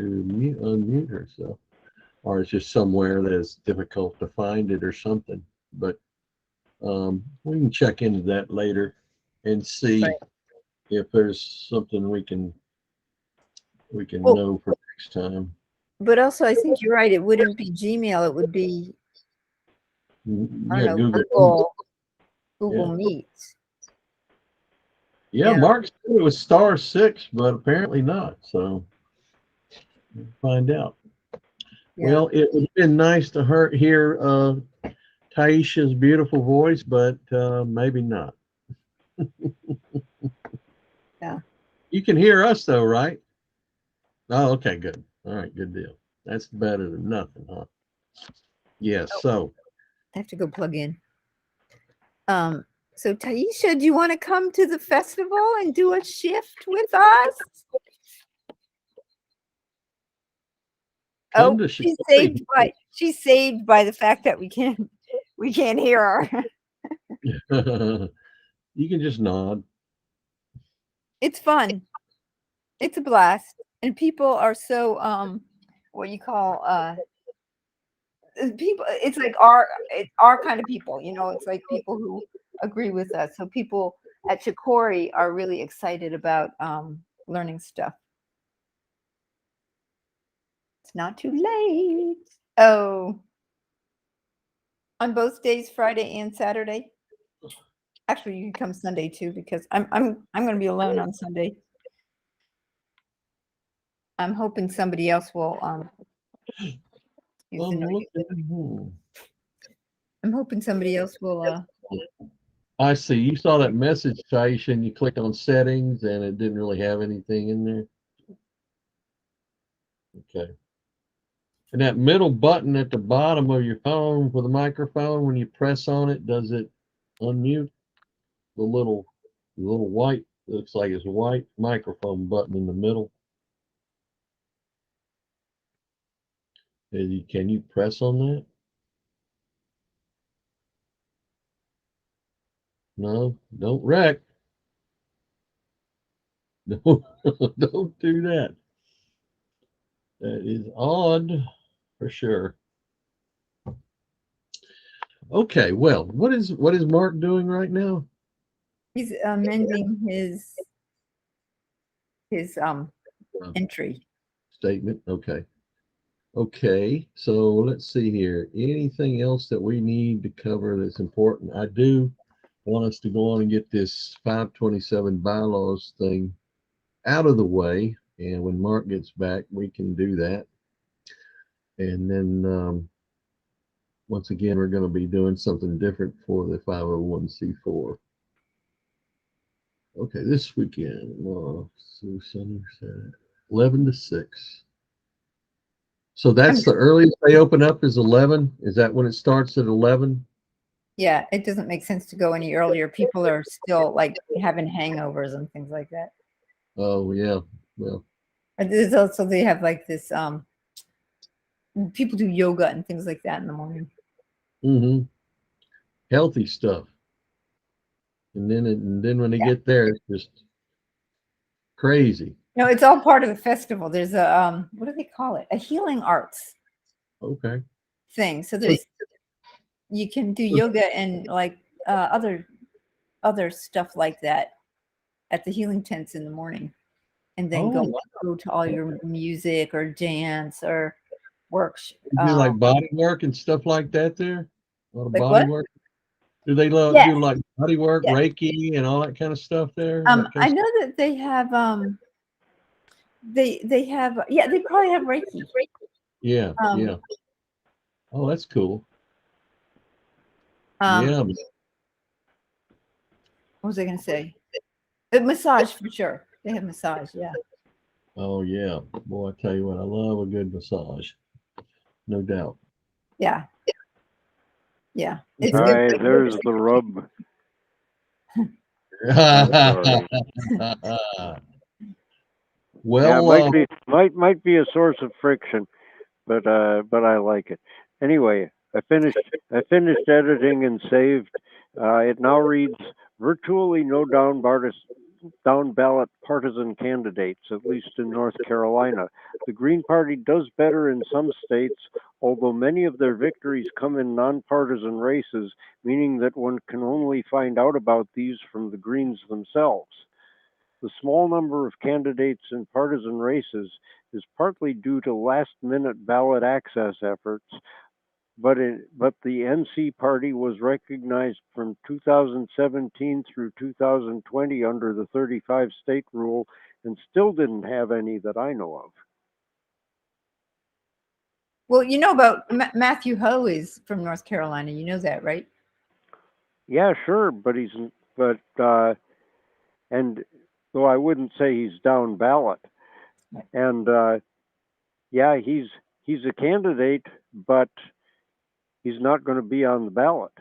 unmute herself, or it's just somewhere that it's difficult to find it or something. But we can check into that later and see Right. if there's something we can Well, know for next time. but also, I think you're right. It wouldn't be Gmail. It would be, I Yeah, don't know, Google. Google Yeah. Meet. Yeah, Yeah. Mark said it was *6, but apparently not. So we'll find out. Yeah. Well, it would have been nice to hear Taisha's beautiful voice, but maybe not. Yeah. You can hear us though, right? Oh, okay, good. All right, good deal. That's better than nothing, huh? Yes. So I have to go plug in. So Taisha, do you want to come to the festival and do a shift with us? come Oh, to she's Chicago. saved by the fact that we can't hear her. You can just nod. It's fun. It's a blast. And people are so what you call people, it's like our kind of people, it's like people who agree with us. So people at Chicori are really excited about learning stuff. It's not too late. Oh, on both days, Friday and Saturday. Actually, you can come Sunday too, because I'm going to be alone on Sunday. I'm hoping somebody else will use the note. I'm hoping somebody else will I see. You saw that message, Taisha, and you click on settings, and it didn't really have anything in there. Okay. And that middle button at the bottom of your phone for the microphone, when you press on it, does it unmute? The little white, looks like it's a white microphone button in the middle. Can you press on that? No, don't wreck. Don't, don't do that. That is odd for sure. Okay, well, what is Mark doing right now? he's amending his entry. Statement. Okay. Okay, so let's see here. Anything else that we need to cover that's important? I do want us to go on and get this 527 bylaws thing out of the way. And when Mark gets back, we can do that. And then once again, we're going to be doing something different for the 501c4. Okay, this weekend, Sunday, 11 to 6. So that's the earliest they open up is 11. Is that when it starts at 11? Yeah, it doesn't make sense to go any earlier. People are still like having hangovers and things like that. Oh yeah, well. And there's also they have like this people do yoga and things like that in the morning. Mm-hmm. Healthy stuff. And then when they get there, it's just crazy. No, it's all part of the festival. There's a what do they call it? A healing arts thing. So there's you can do yoga and like other stuff like that at the healing tents in the morning, and then go to all your music or dance or works. You do like body work and stuff like that there? A lot of Like body what? work? Do they love Yes. do like body work, Yes. Reiki and all that kind of stuff there? That kind I of know that they have they have they probably have Reiki. Yeah, yeah. Oh, that's cool. Um, Yeah. what was I gonna say? Massage for sure. They have massage, yeah. Oh, yeah. Boy, I tell you what, I love a good massage. No doubt. Yeah. Yeah. It's All good. right, there's the rub. Yeah, it Well, might be a source of friction, but I like it. Anyway, I finished editing and saved. It now reads virtually no down ballot partisan candidates, at least in North Carolina. The Green Party does better in some states, although many of their victories come in nonpartisan races, meaning that one can only find out about these from the Greens themselves. The small number of candidates in partisan races is partly due to last-minute ballot access efforts, but the NC party was recognized from 2017 through 2020 under the 35 state rule and still didn't have any that I know of. Well, you know about Matthew Ho is from North Carolina. You know that, right? Yeah, sure, and though I wouldn't say he's down ballot, and yeah, he's a candidate, but he's not going to be on the ballot.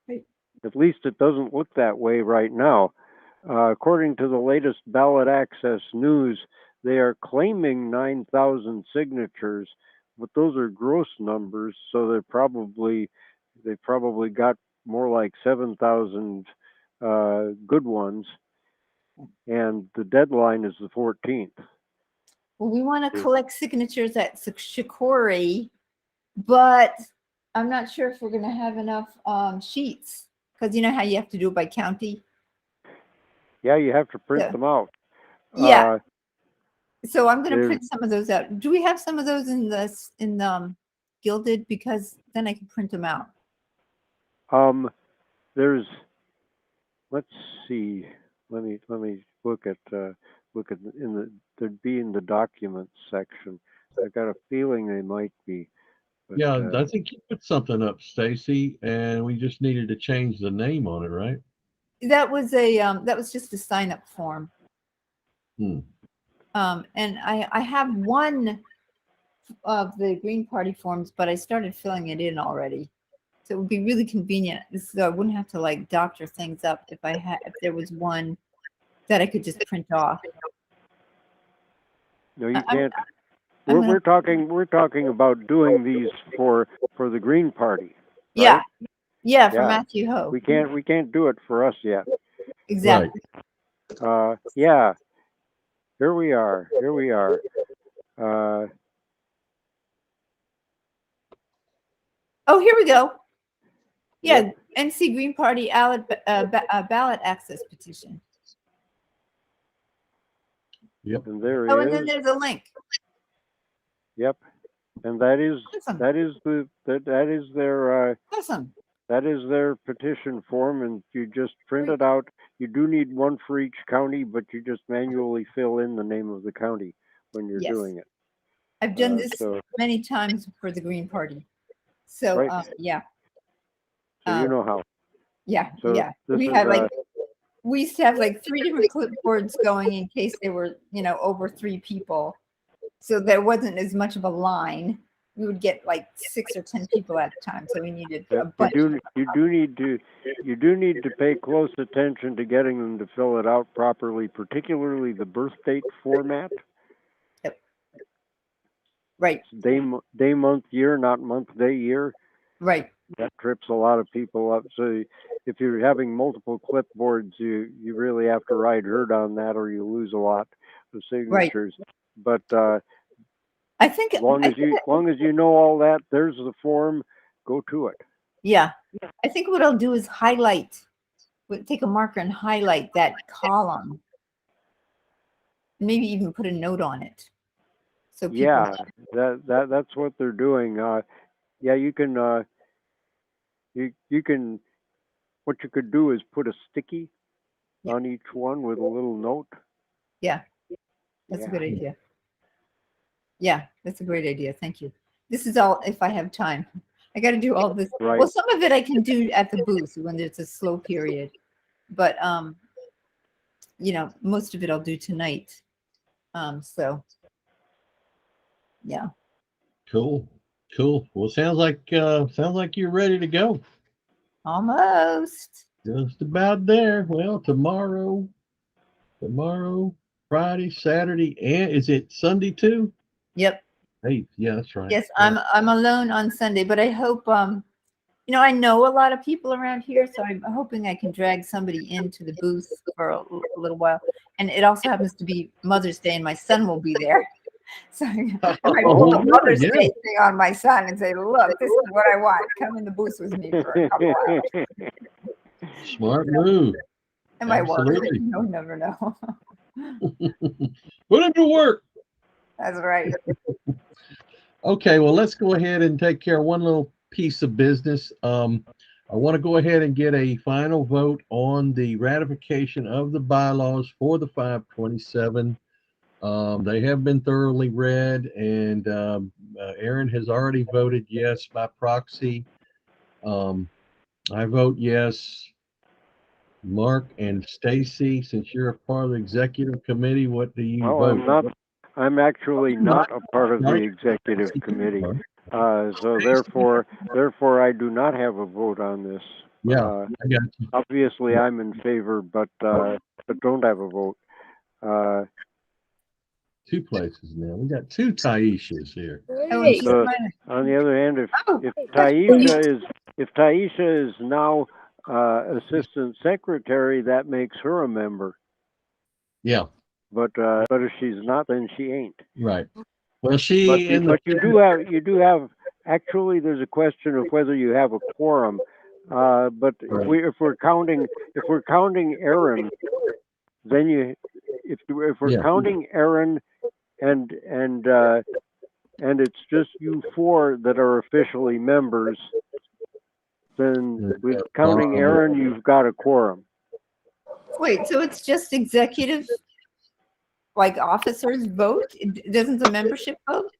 Right. At least it doesn't look that way right now. According to the latest ballot access news, they are claiming 9,000 signatures, but those are gross numbers, so they probably got more like 7,000 good ones, and the deadline is the 14th. Well, we want to collect signatures at Shikori, but I'm not sure if we're going to have enough sheets, because you know how you have to do it by county. Yeah, you have to print them out. Yeah. So I'm going to print some of those out. Do we have some of those in Gilded? Because then I can print them out. Let's see. Let me look at there'd be in the documents section. I got a feeling they might be. But, yeah, I think you put something up, Stacy, and we just needed to change the name on it, right? That was just a sign up form. And I have one of the Green Party forms, but I started filling it in already. So it would be really convenient. So I wouldn't have to like doctor things up if there was one that I could just print off. No, you can't. We're talking about doing these for the Green Party. Right? Yeah, for Matthew Ho. We can't do it for us yet. Exactly. Right. Yeah. Here we are. Oh, here we go. Yeah, yep. NC Green Party ballot access petition. Yep. And there it is. is. And then there's a link. Yep. And that is awesome. that is their awesome. That is their petition form, and you just print it out. You do need one for each county, but you just manually fill in the name of the county when you're doing it. I've done this many times for the Green Party. So yeah. So you know how. Yeah, so we used to have like 3 different clipboards going in case there were, over 3 people. So there wasn't as much of a line. We would get like 6 or 10 people at a time. So we needed a bunch. You do need to pay close attention to getting them to fill it out properly, particularly the birth date format. Yep. Right. Day, month, year, not month, day, year. Right. That trips a lot of people up. So if you're having multiple clipboards, you really have to ride herd on that, or you lose a lot of signatures. Right. But I think as long as you know all that, there's the form. Go to it. Yeah. I think what I'll do is take a marker and highlight that column. Maybe even put a note on it, So people, Yeah, that's what they're doing. Yeah, you can you can what you could do is put a sticky Yeah. on each one with a little note. yeah, that's a Yeah. good idea. Yeah, that's a great idea. Thank you. This is all if I have time. I got to do all this. Right. Well, some of it I can do at the booth when it's a slow period, but you know, most of it I'll do tonight. So yeah. Cool. Cool. Well, sounds like you're ready to go. Almost. Just about there. Well, tomorrow, Friday, Saturday, and is it Sunday too? Yep. Hey, yeah, that's right. Yes, I'm alone on Sunday, but I hope you know, I know a lot of people around here, so I'm hoping I can drag somebody into the booth for a little while. And it also happens to be Mother's Day, and my son will be there. So I might pull a Mother's yeah. Day thing on my son and say, "Look, this is what I want. Come in the booth with me for a couple hours." Smart move. It might work. Absolutely. You'll never know. Put him to work. That's right. Okay, well, let's go ahead and take care of one little piece of business. I want to go ahead and get a final vote on the ratification of the bylaws for the 527. They have been thoroughly read, and Aaron has already voted yes by proxy. I vote yes. Mark and Stacy, since you're a part of the executive committee, what do you Oh, vote? I'm not. I'm actually not a part of the executive committee. So therefore, I do not have a vote on this. Yeah, I got you. Obviously, I'm in favor, but don't have a vote. Two places now. We got two Taishas here. Oh, and she's So, mine. on the other hand, if Oh, Taisha is now assistant secretary, that makes her a member. Yeah, But if she's not, then she ain't. right. Well, she But you do have actually. There's a question of whether you have a quorum. But if we're counting Aaron, then if we're Yeah. counting Aaron and it's just you four that are officially members, then with counting Aaron, you've got a quorum. wait, so it's just executive, like officers vote? It doesn't the membership vote?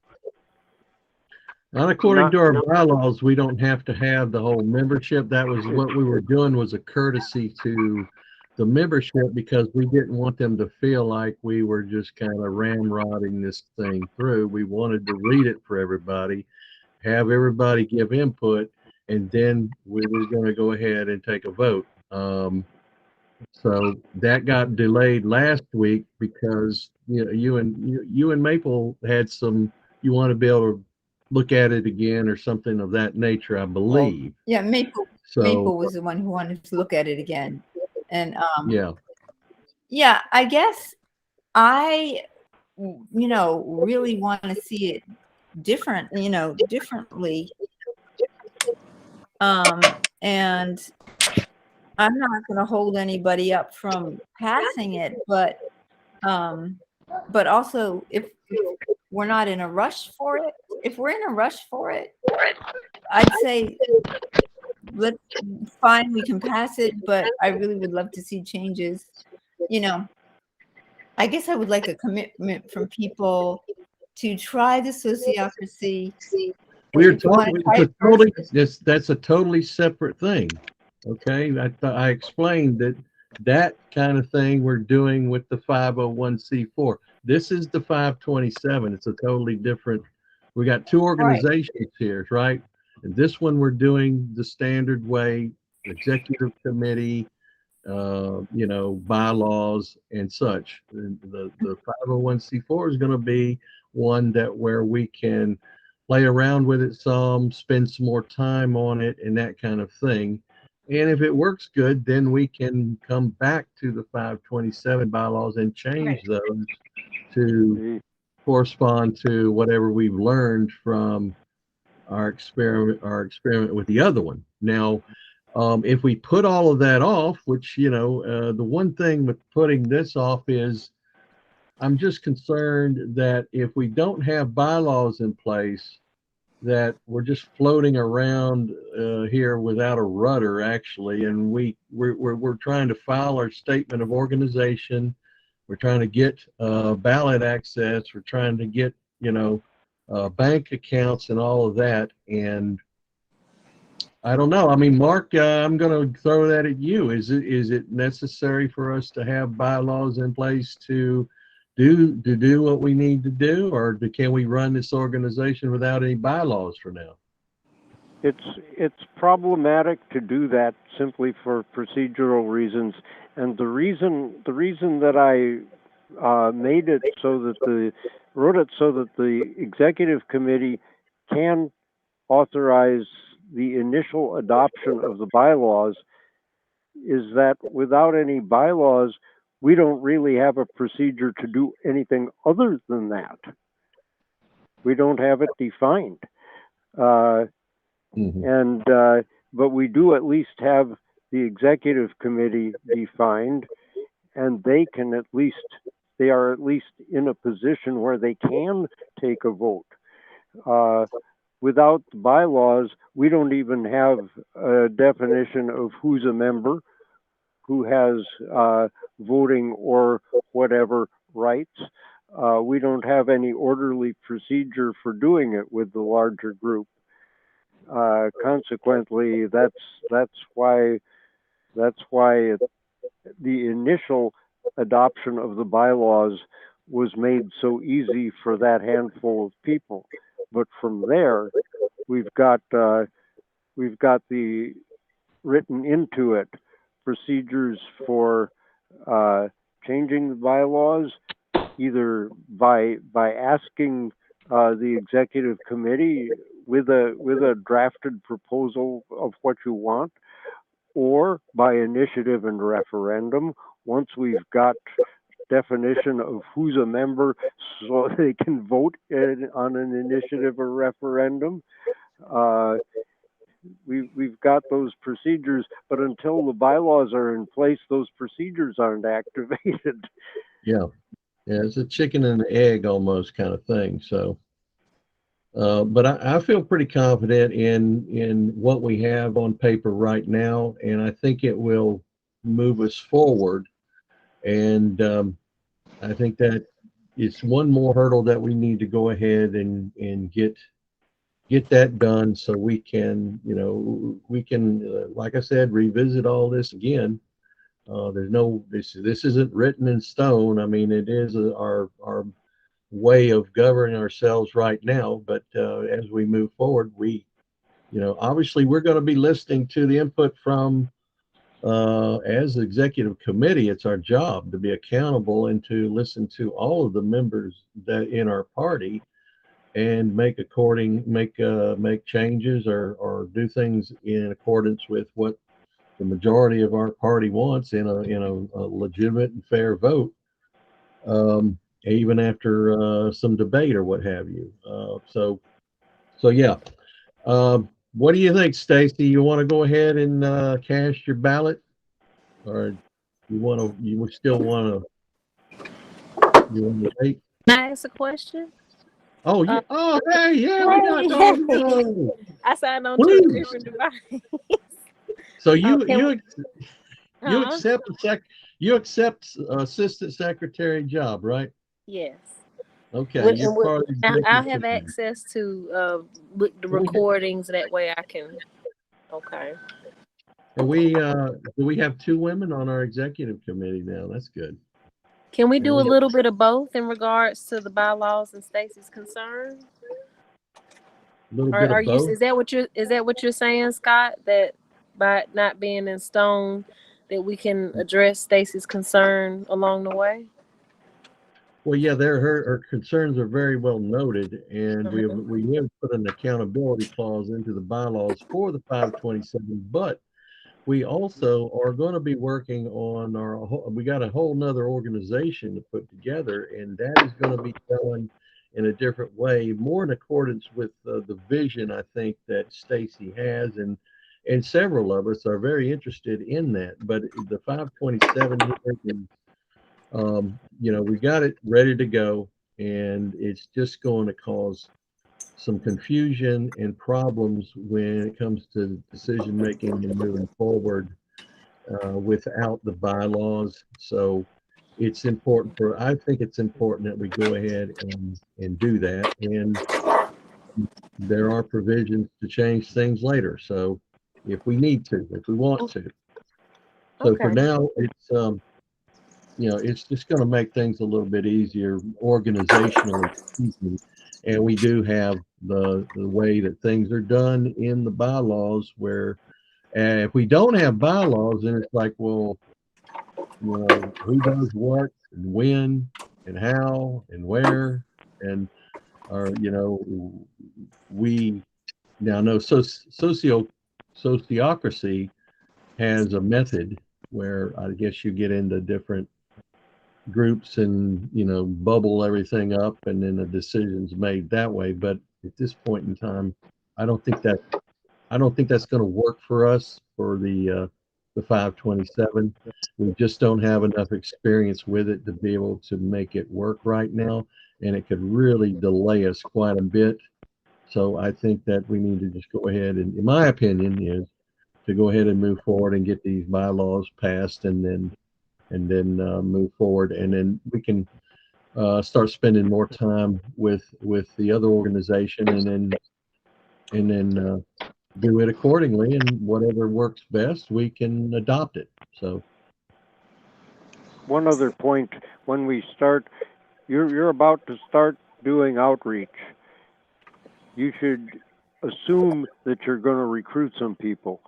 Not according to our bylaws, we don't have to have the whole membership. That was what we were doing, was a courtesy to the membership, because we didn't want them to feel like we were just kind of ramrodding this thing through. We wanted to read it for everybody, have everybody give input, and then we were going to go ahead and take a vote. So that got delayed last week because you and Maple had some. You want to be able to look at it again or something of that nature, I believe. Yeah, Maple So was the one who wanted to look at it again. And yeah, I guess I really want to see it differently. And I'm not going to hold anybody up from passing it, but also if we're not in a rush for it, I'd say fine, we can pass it, but I really would love to see changes. I guess I would like a commitment from people to try the sociocracy. we're talking. That's a totally separate thing. Okay, I explained that kind of thing we're doing with the 501c4. This is the 527. It's a totally different. We got two organizations here, right? And this one we're doing the standard way, executive committee, bylaws and such. And the 501c4 is going to be one where we can play around with it some, spend some more time on it, and that kind of thing. And if it works good, then we can come back to the 527 bylaws and change those to correspond to whatever we've learned from our experiment with the other one. Now, if we put all of that off, which the one thing with putting this off is I'm just concerned that if we don't have bylaws in place, that we're just floating around here without a rudder, actually, and we're trying to file our statement of organization. We're trying to get ballot access. We're trying to get, bank accounts and all of that. And I don't know. I mean, Mark, I'm going to throw that at you. Is it necessary for us to have bylaws in place to do what we need to do, or can we run this organization without any bylaws for now? It's problematic to do that simply for procedural reasons, and the reason that I wrote it so that the executive committee can authorize the initial adoption of the bylaws is that without any bylaws, we don't really have a procedure to do anything other than that. We don't have it defined. But we do at least have the executive committee defined, and they are at least in a position where they can take a vote. Without the bylaws, we don't even have a definition of who's a member, who has voting or whatever rights. We don't have any orderly procedure for doing it with the larger group. Consequently, that's why the initial adoption of the bylaws was made so easy for that handful of people. But from there, we've got the written into it procedures for changing the bylaws, either by asking the executive committee with a drafted proposal of what you want, or by initiative and referendum. Once we've got definition of who's a member, so they can vote on an initiative or referendum. We've got those procedures, but until the bylaws are in place, those procedures aren't activated. Yeah, it's a chicken and egg almost kind of thing. So, but I feel pretty confident in what we have on paper right now, and I think it will move us forward. And I think that it's one more hurdle that we need to go ahead and get that done, so we can, like I said, revisit all this again. This isn't written in stone. I mean, it is our way of governing ourselves right now. But as we move forward, obviously we're going to be listening to the input from, as the executive committee. It's our job to be accountable and to listen to all of the members that in our party and make changes or do things in accordance with what the majority of our party wants in a legitimate and fair vote, even after some debate or what have you. So yeah. What do you think, Stacy? You want to go ahead and cast your ballot, or you still want to wait? Can I ask a question? Oh yeah. Hey, yeah, we got to. I signed on to a different device. So you accept assistant secretary job, right? Yes. Okay. I'll have access to the recordings. That way I can. Okay. Do we have 2 women on our executive committee now? That's good. Can we do a little bit of both in regards to the bylaws and Stacy's concern? Is that what you're saying, Scott? That by not being in stone, that we can address Stacy's concern along the way? Well, yeah, her concerns are very well noted, and we have put an accountability clause into the bylaws for the 527, but we also are going to be working on we got a whole nother organization to put together, and that is going to be done in a different way, more in accordance with the vision, I think, that Stacy has, and several of us are very interested in that. But the 527 we got it ready to go, and it's just going to cause some confusion and problems when it comes to decision making and moving forward without the bylaws. So I think it's important that we go ahead and do that. And there are provisions to change things later. So if we need to, if we want to. So for Okay. now, it's just going to make things a little bit easier organizationally speaking. And we do have the way that things are done in the bylaws where if we don't have bylaws, then it's like, well, who does what and when and how and where, and or we now know sociocracy has a method where I guess you get into different groups and bubble everything up and then the decision's made that way. But at this point in time, I don't think that that's going to work for us for the 527. We just don't have enough experience with it to be able to make it work right now, and it could really delay us quite a bit. So I think that we need to just go ahead and, in my opinion, is to go ahead and move forward and get these bylaws passed, and then move forward, and then we can start spending more time with the other organization, and then do it accordingly, and whatever works best, we can adopt it. So One other point: when we start, you're about to start doing outreach. You should assume that you're going to recruit some people.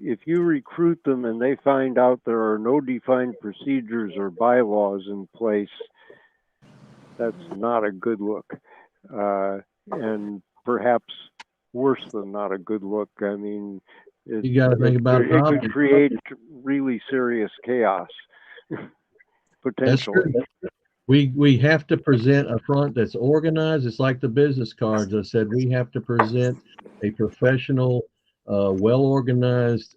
If you recruit them and they find out there are no defined procedures or bylaws in place, that's not a good look, and perhaps worse than not a good look. I mean, you got to think about it could create really serious chaos That's true. potentially. We have to present a front that's organized. It's like the business cards. I said we have to present a professional, well-organized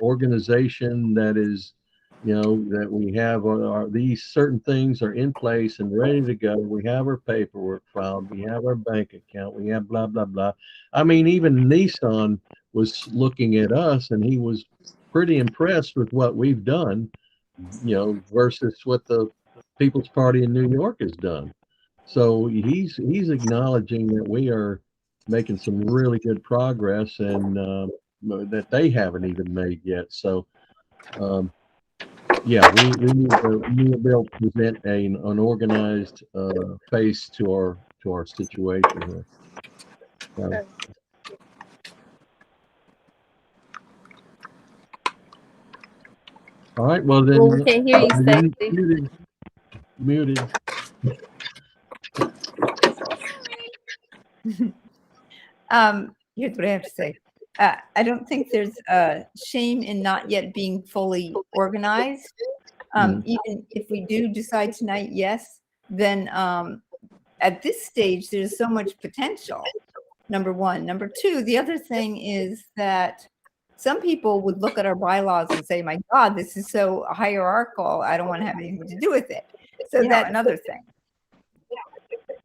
organization that is, that we have these certain things are in place and ready to go. We have our paperwork filed. We have our bank account. We have blah, blah, blah. I mean, even Nissan was looking at us and he was pretty impressed with what we've done, versus what the People's Party in New York has done. So he's acknowledging that we are making some really good progress, and that they haven't even made yet. So yeah, we need to be able to present an organized face to our situation here. So, Okay. all right, well then, Well, we can't hear you, Stacy. muted. Here's what I have to say. I don't think there's shame in not yet being fully organized. Even if we do decide tonight, yes, then at this stage, there's so much potential. Number one. Number two, the other thing is that some people would look at our bylaws and say, my God, this is so hierarchical. I don't want to have anything to do with it. So that's another thing.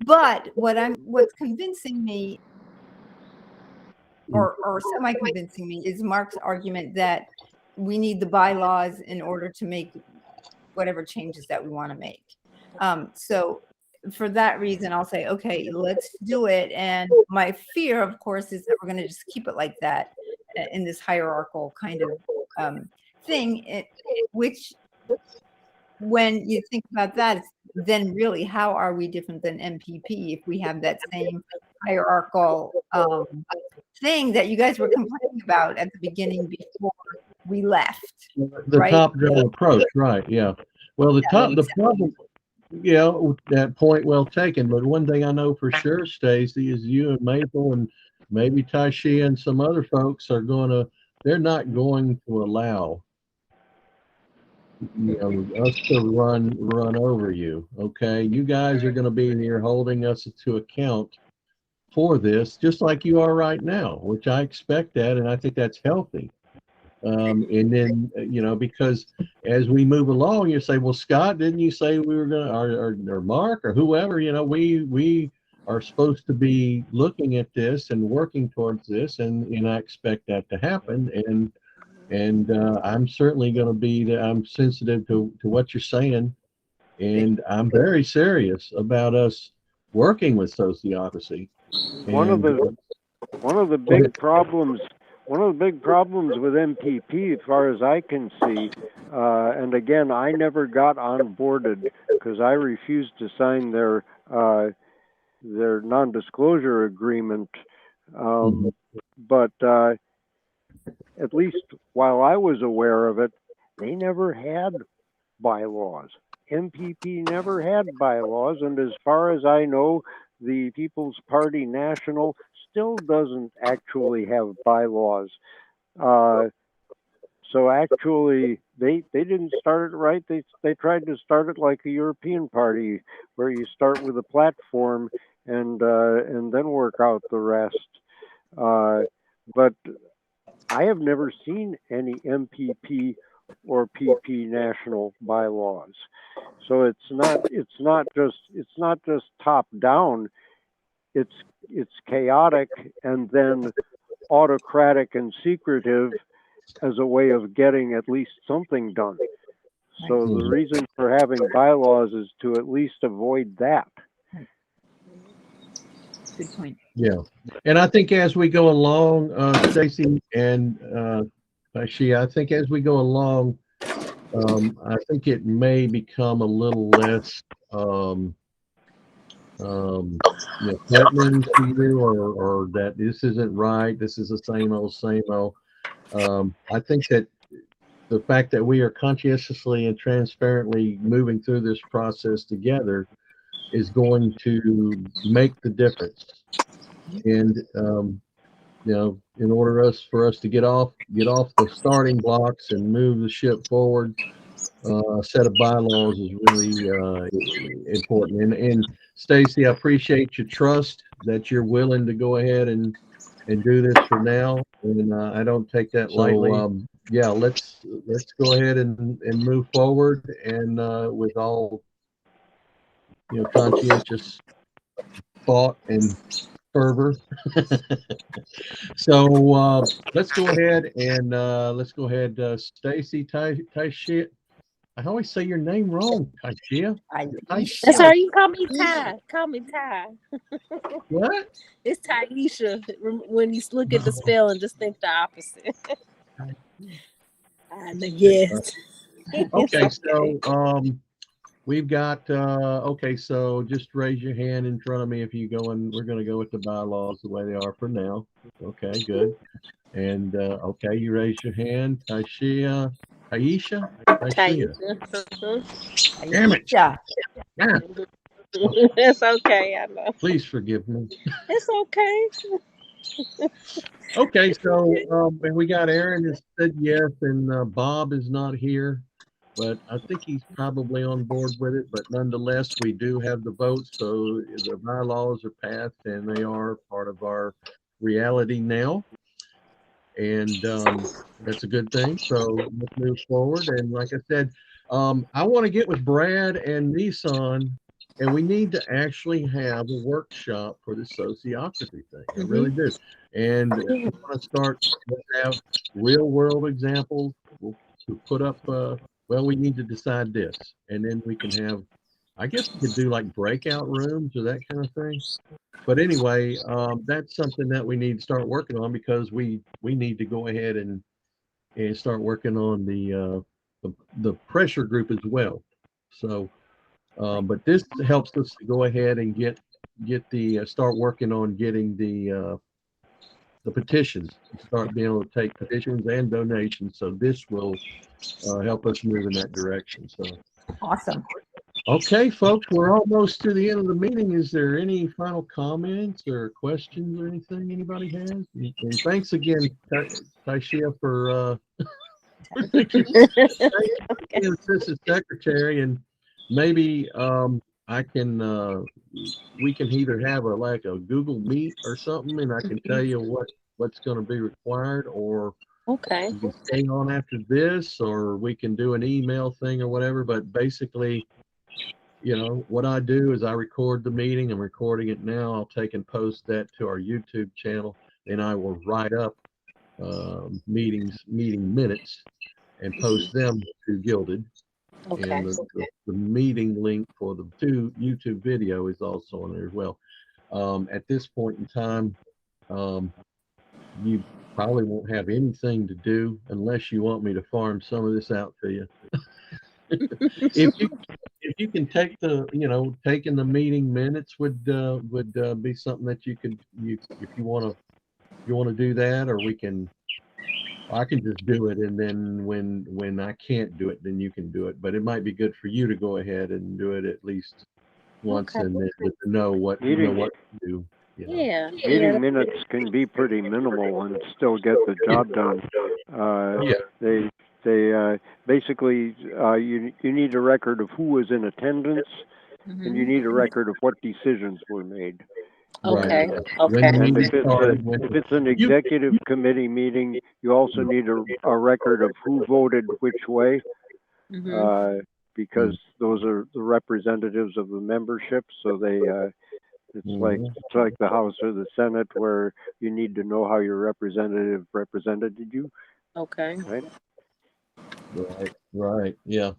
But what's convincing me, or semi-convincing me, is Mark's argument that we need the bylaws in order to make whatever changes that we want to make. So for that reason, I'll say, okay, let's do it. And my fear, of course, is that we're going to just keep it like that in this hierarchical kind of thing, which when you think about that, then really, how are we different than MPP if we have that same hierarchical thing that you guys were complaining about at the beginning before we left? The right? top-down approach, right? Yeah. Well, the problem, that point well taken. But one thing I know for sure, Stacy, is you and Maple and maybe Tashi and some other folks they're not going to allow us to run over you. Okay, you guys are going to be here holding us to account for this, just like you are right now, which I expect that, and I think that's healthy. And then, because as we move along, you say, well, Scott, didn't you say we were going to, or Mark or whoever, we are supposed to be looking at this and working towards this. And I expect that to happen. And I'm certainly going to I'm sensitive to what you're saying. And I'm very serious about us working with sociocracy. One of the big problems with MPP, as far as I can see, and again, I never got onboarded because I refused to sign their non-disclosure agreement. But at least while I was aware of it, they never had bylaws. MPP never had bylaws, and as far as I know, the People's Party National still doesn't actually have bylaws. So actually, they didn't start it right. They tried to start it like a European party, where you start with a platform and then work out the rest. But I have never seen any MPP or PP national bylaws. So it's not just top down. It's chaotic and then autocratic and secretive as a way of getting at least something done. So the reason for having bylaws is to at least avoid that. Good point. Yeah. And I think as we go along, Stacy and Shia, I think as we go along, I think it may become a little less threatening to you, or that this isn't right, this is the same old. I think that the fact that we are conscientiously and transparently moving through this process together is going to make the difference. And in order for us to get off the starting blocks and move the ship forward, a set of bylaws is really important. And Stacy, I appreciate your trust that you're willing to go ahead and do this for now, and I don't take that lightly. Yeah, let's go ahead and move forward, and with all conscientious thought and fervor. So let's go ahead, Stacy Taishia. I always say your name wrong, Taishia. That's how you call me Ty. Call me Ty. What? It's Taisha. When you look at the spell and just think the opposite. Yes. Okay, so we've got so just raise your hand in front of me if you go, and we're going to go with the bylaws the way they are for now. Okay, good. And okay, you raise your hand, Taisha. Damn it. Yeah. It's okay, I know. Please forgive me. It's okay. Okay, so and we got Aaron that said yes, and Bob is not here, but I think he's probably on board with it. But nonetheless, we do have the votes, so the bylaws are passed, and they are part of our reality now. And that's a good thing. So let's move forward. And like I said, I want to get with Brad and Nissan, and we need to actually have a workshop for the sociocracy thing. I really do. And we want to start to have real world examples to put up. We need to decide this, and then we can have, I guess we could do like breakout rooms or that kind of thing. But anyway, that's something that we need to start working on, because we need to go ahead and start working on the pressure group as well. So, but this helps us to go ahead and get start working on getting the petitions, start being able to take petitions and donations. So this will help us move in that direction. So Awesome. Okay, folks, we're almost to the end of the meeting. Is there any final comments or questions or anything anybody has? And thanks again, Taishia, for being assistant secretary. And maybe I can we can either have a Google Meet or something, and I can tell you what's going to be required, or Okay. You can stay on after this, or we can do an email thing or whatever. But basically, what I do is I record the meeting. I'm recording it now. I'll take and post that to our YouTube channel, and I will write up meeting minutes and post them to Gilded. Okay. And the meeting link for the YouTube video is also on there as well. At this point in time, you probably won't have anything to do unless you want me to farm some of this out to you. If you can take taking the meeting minutes would be something that if you want to do that, or I can just do it, and then when I can't do it, then you can do it. But it might be good for you to go ahead and do it at least once, Okay. and then to know what to do. Yeah. Meeting minutes can be pretty minimal and still get the job done. They basically you need a record of who was in attendance, and you need a record of what decisions were made. Okay. Right. Okay. And if it's an executive committee meeting, you also need a record of who voted which way, because those are the representatives of the membership. So it's like the House or the Senate, where you need to know how your representative represented you. Okay. Right. Yeah.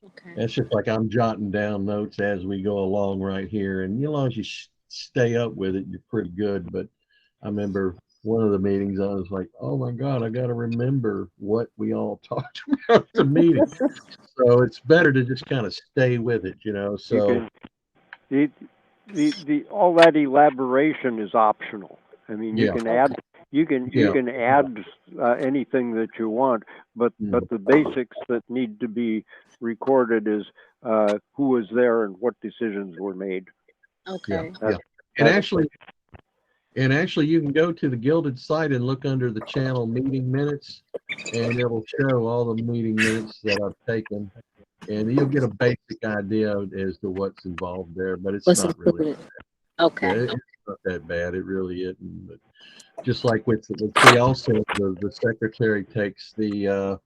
Okay. That's just like I'm jotting down notes as we go along right here, and as long as you stay up with it, you're pretty good. But I remember one of the meetings, I was like, oh my God, I got to remember what we all talked about at the meeting. So it's better to just kind of stay with it, so. All that elaboration is optional. I mean, you can add anything that you want, but the basics that need to be recorded is who was there and what decisions were made. Okay. And actually, you can go to the Gilded site and look under the channel meeting minutes, and it'll show all the meeting minutes that I've taken, and you'll get a basic idea as to what's involved there. But it's not really okay. It's not that bad. It really isn't. But just like the secretary takes the.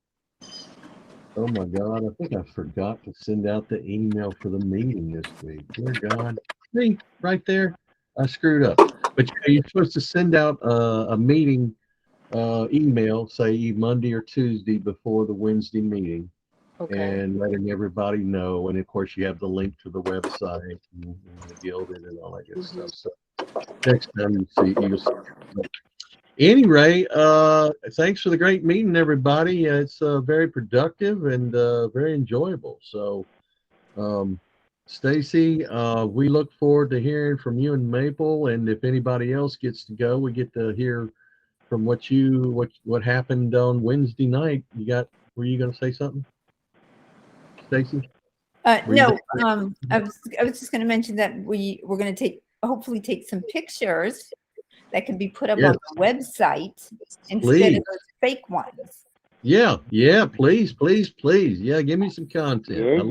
Oh my God! I think I forgot to send out the email for the meeting this week. Dear God, see right there, I screwed up. But you're supposed to send out a meeting email, say Monday or Tuesday before the Wednesday meeting, and letting everybody know. And of course, you have the link to the website and the Gilded and all that good stuff. So next time you'll see. Anyway, thanks for the great meeting, everybody. It's very productive and very enjoyable. So, Stacy, we look forward to hearing from you and Maple. And if anybody else gets to go, we get to hear from what happened on Wednesday night. Were you going to say something, Stacy? No, I was just going to mention that we're going to hopefully take some pictures that can be put up on the website instead of those fake ones. Yeah, please. Yeah, give me some content.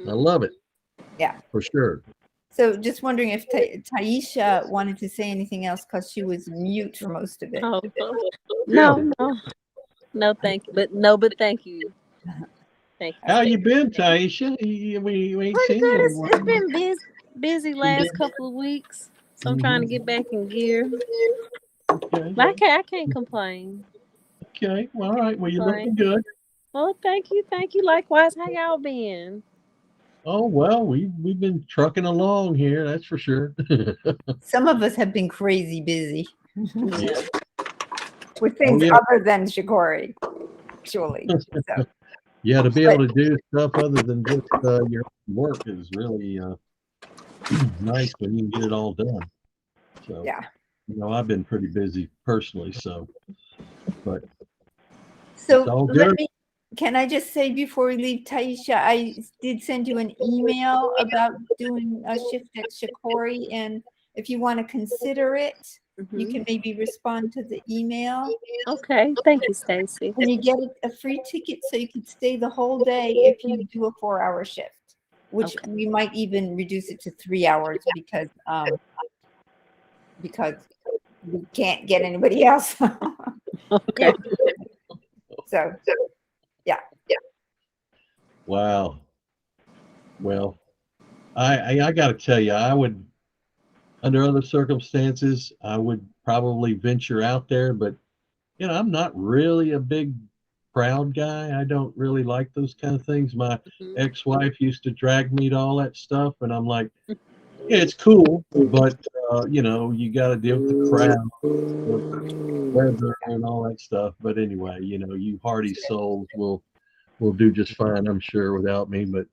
I love it. Yeah, for sure. So just wondering if Taisha wanted to say anything else, because she was mute for most of it. Oh, no, thank you. But thank you. Thank you. How you been, Taisha? We ain't seen you. It's been busy last couple of weeks. So I'm trying to get back in gear. Okay. But I can't complain. Okay. Well, all right. Well, you're looking good. Oh, thank you. Likewise. How y'all been? Oh, well, we've been trucking along here, that's for sure. Some of us have been crazy busy. Yeah. With things other than Shikori, actually. So. Yeah, to be able to do stuff other than just your work is really nice when you can get it all done. So, yeah. I've been pretty busy personally, so can I just say before we leave, Taisha, I did send you an email about doing a shift at Shikori, and if you want to consider it, you can maybe respond to the email. Okay, thank you, Stacy. And you get a free ticket so you can stay the whole day if you do a 4-hour shift, which we might even reduce it to 3 hours because we can't get anybody else. Okay. So Wow. Well, I got to tell you, I would, under other circumstances, I would probably venture out there, but I'm not really a big crowd guy. I don't really like those kind of things. My ex-wife used to drag me to all that stuff, and I'm like, yeah, it's cool, but you got to deal with the crowd, the weather, and all that stuff. But anyway, you hardy souls will do just fine, I'm sure, without me. But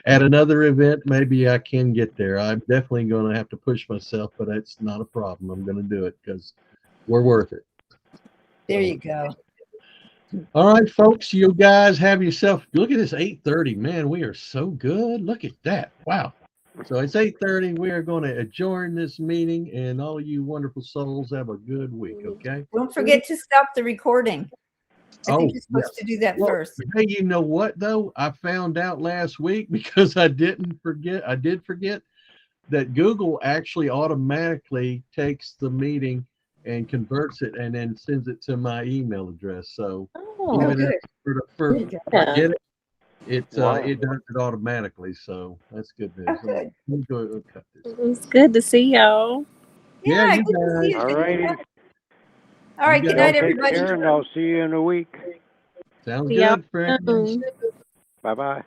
at another event, maybe I can get there. I'm definitely going to have to push myself, but that's not a problem. I'm going to do it because we're worth it. there you go. All right, folks, you guys have yourself. Look at this 8:30. Man, we are so good. Look at that. Wow. So it's 8:30. We are going to adjourn this meeting, and all you wonderful souls have a good week. Okay. Don't forget to stop the recording. I think you're supposed to do that Well, first. hey, you know what though? I found out last week because I did forget that Google actually automatically takes the meeting and converts it and then sends it to my email address. So Oh, even good. if for Yeah. forget it Wow. it does it automatically. So that's good news. Oh, good. Let me go cut this. it's good to see y'all. Yeah, you good to see you. All righty. All right. You Good guys night, Take everybody. care, and I'll see you in a week. Sounds See y'all good, friends. soon. Bye-bye.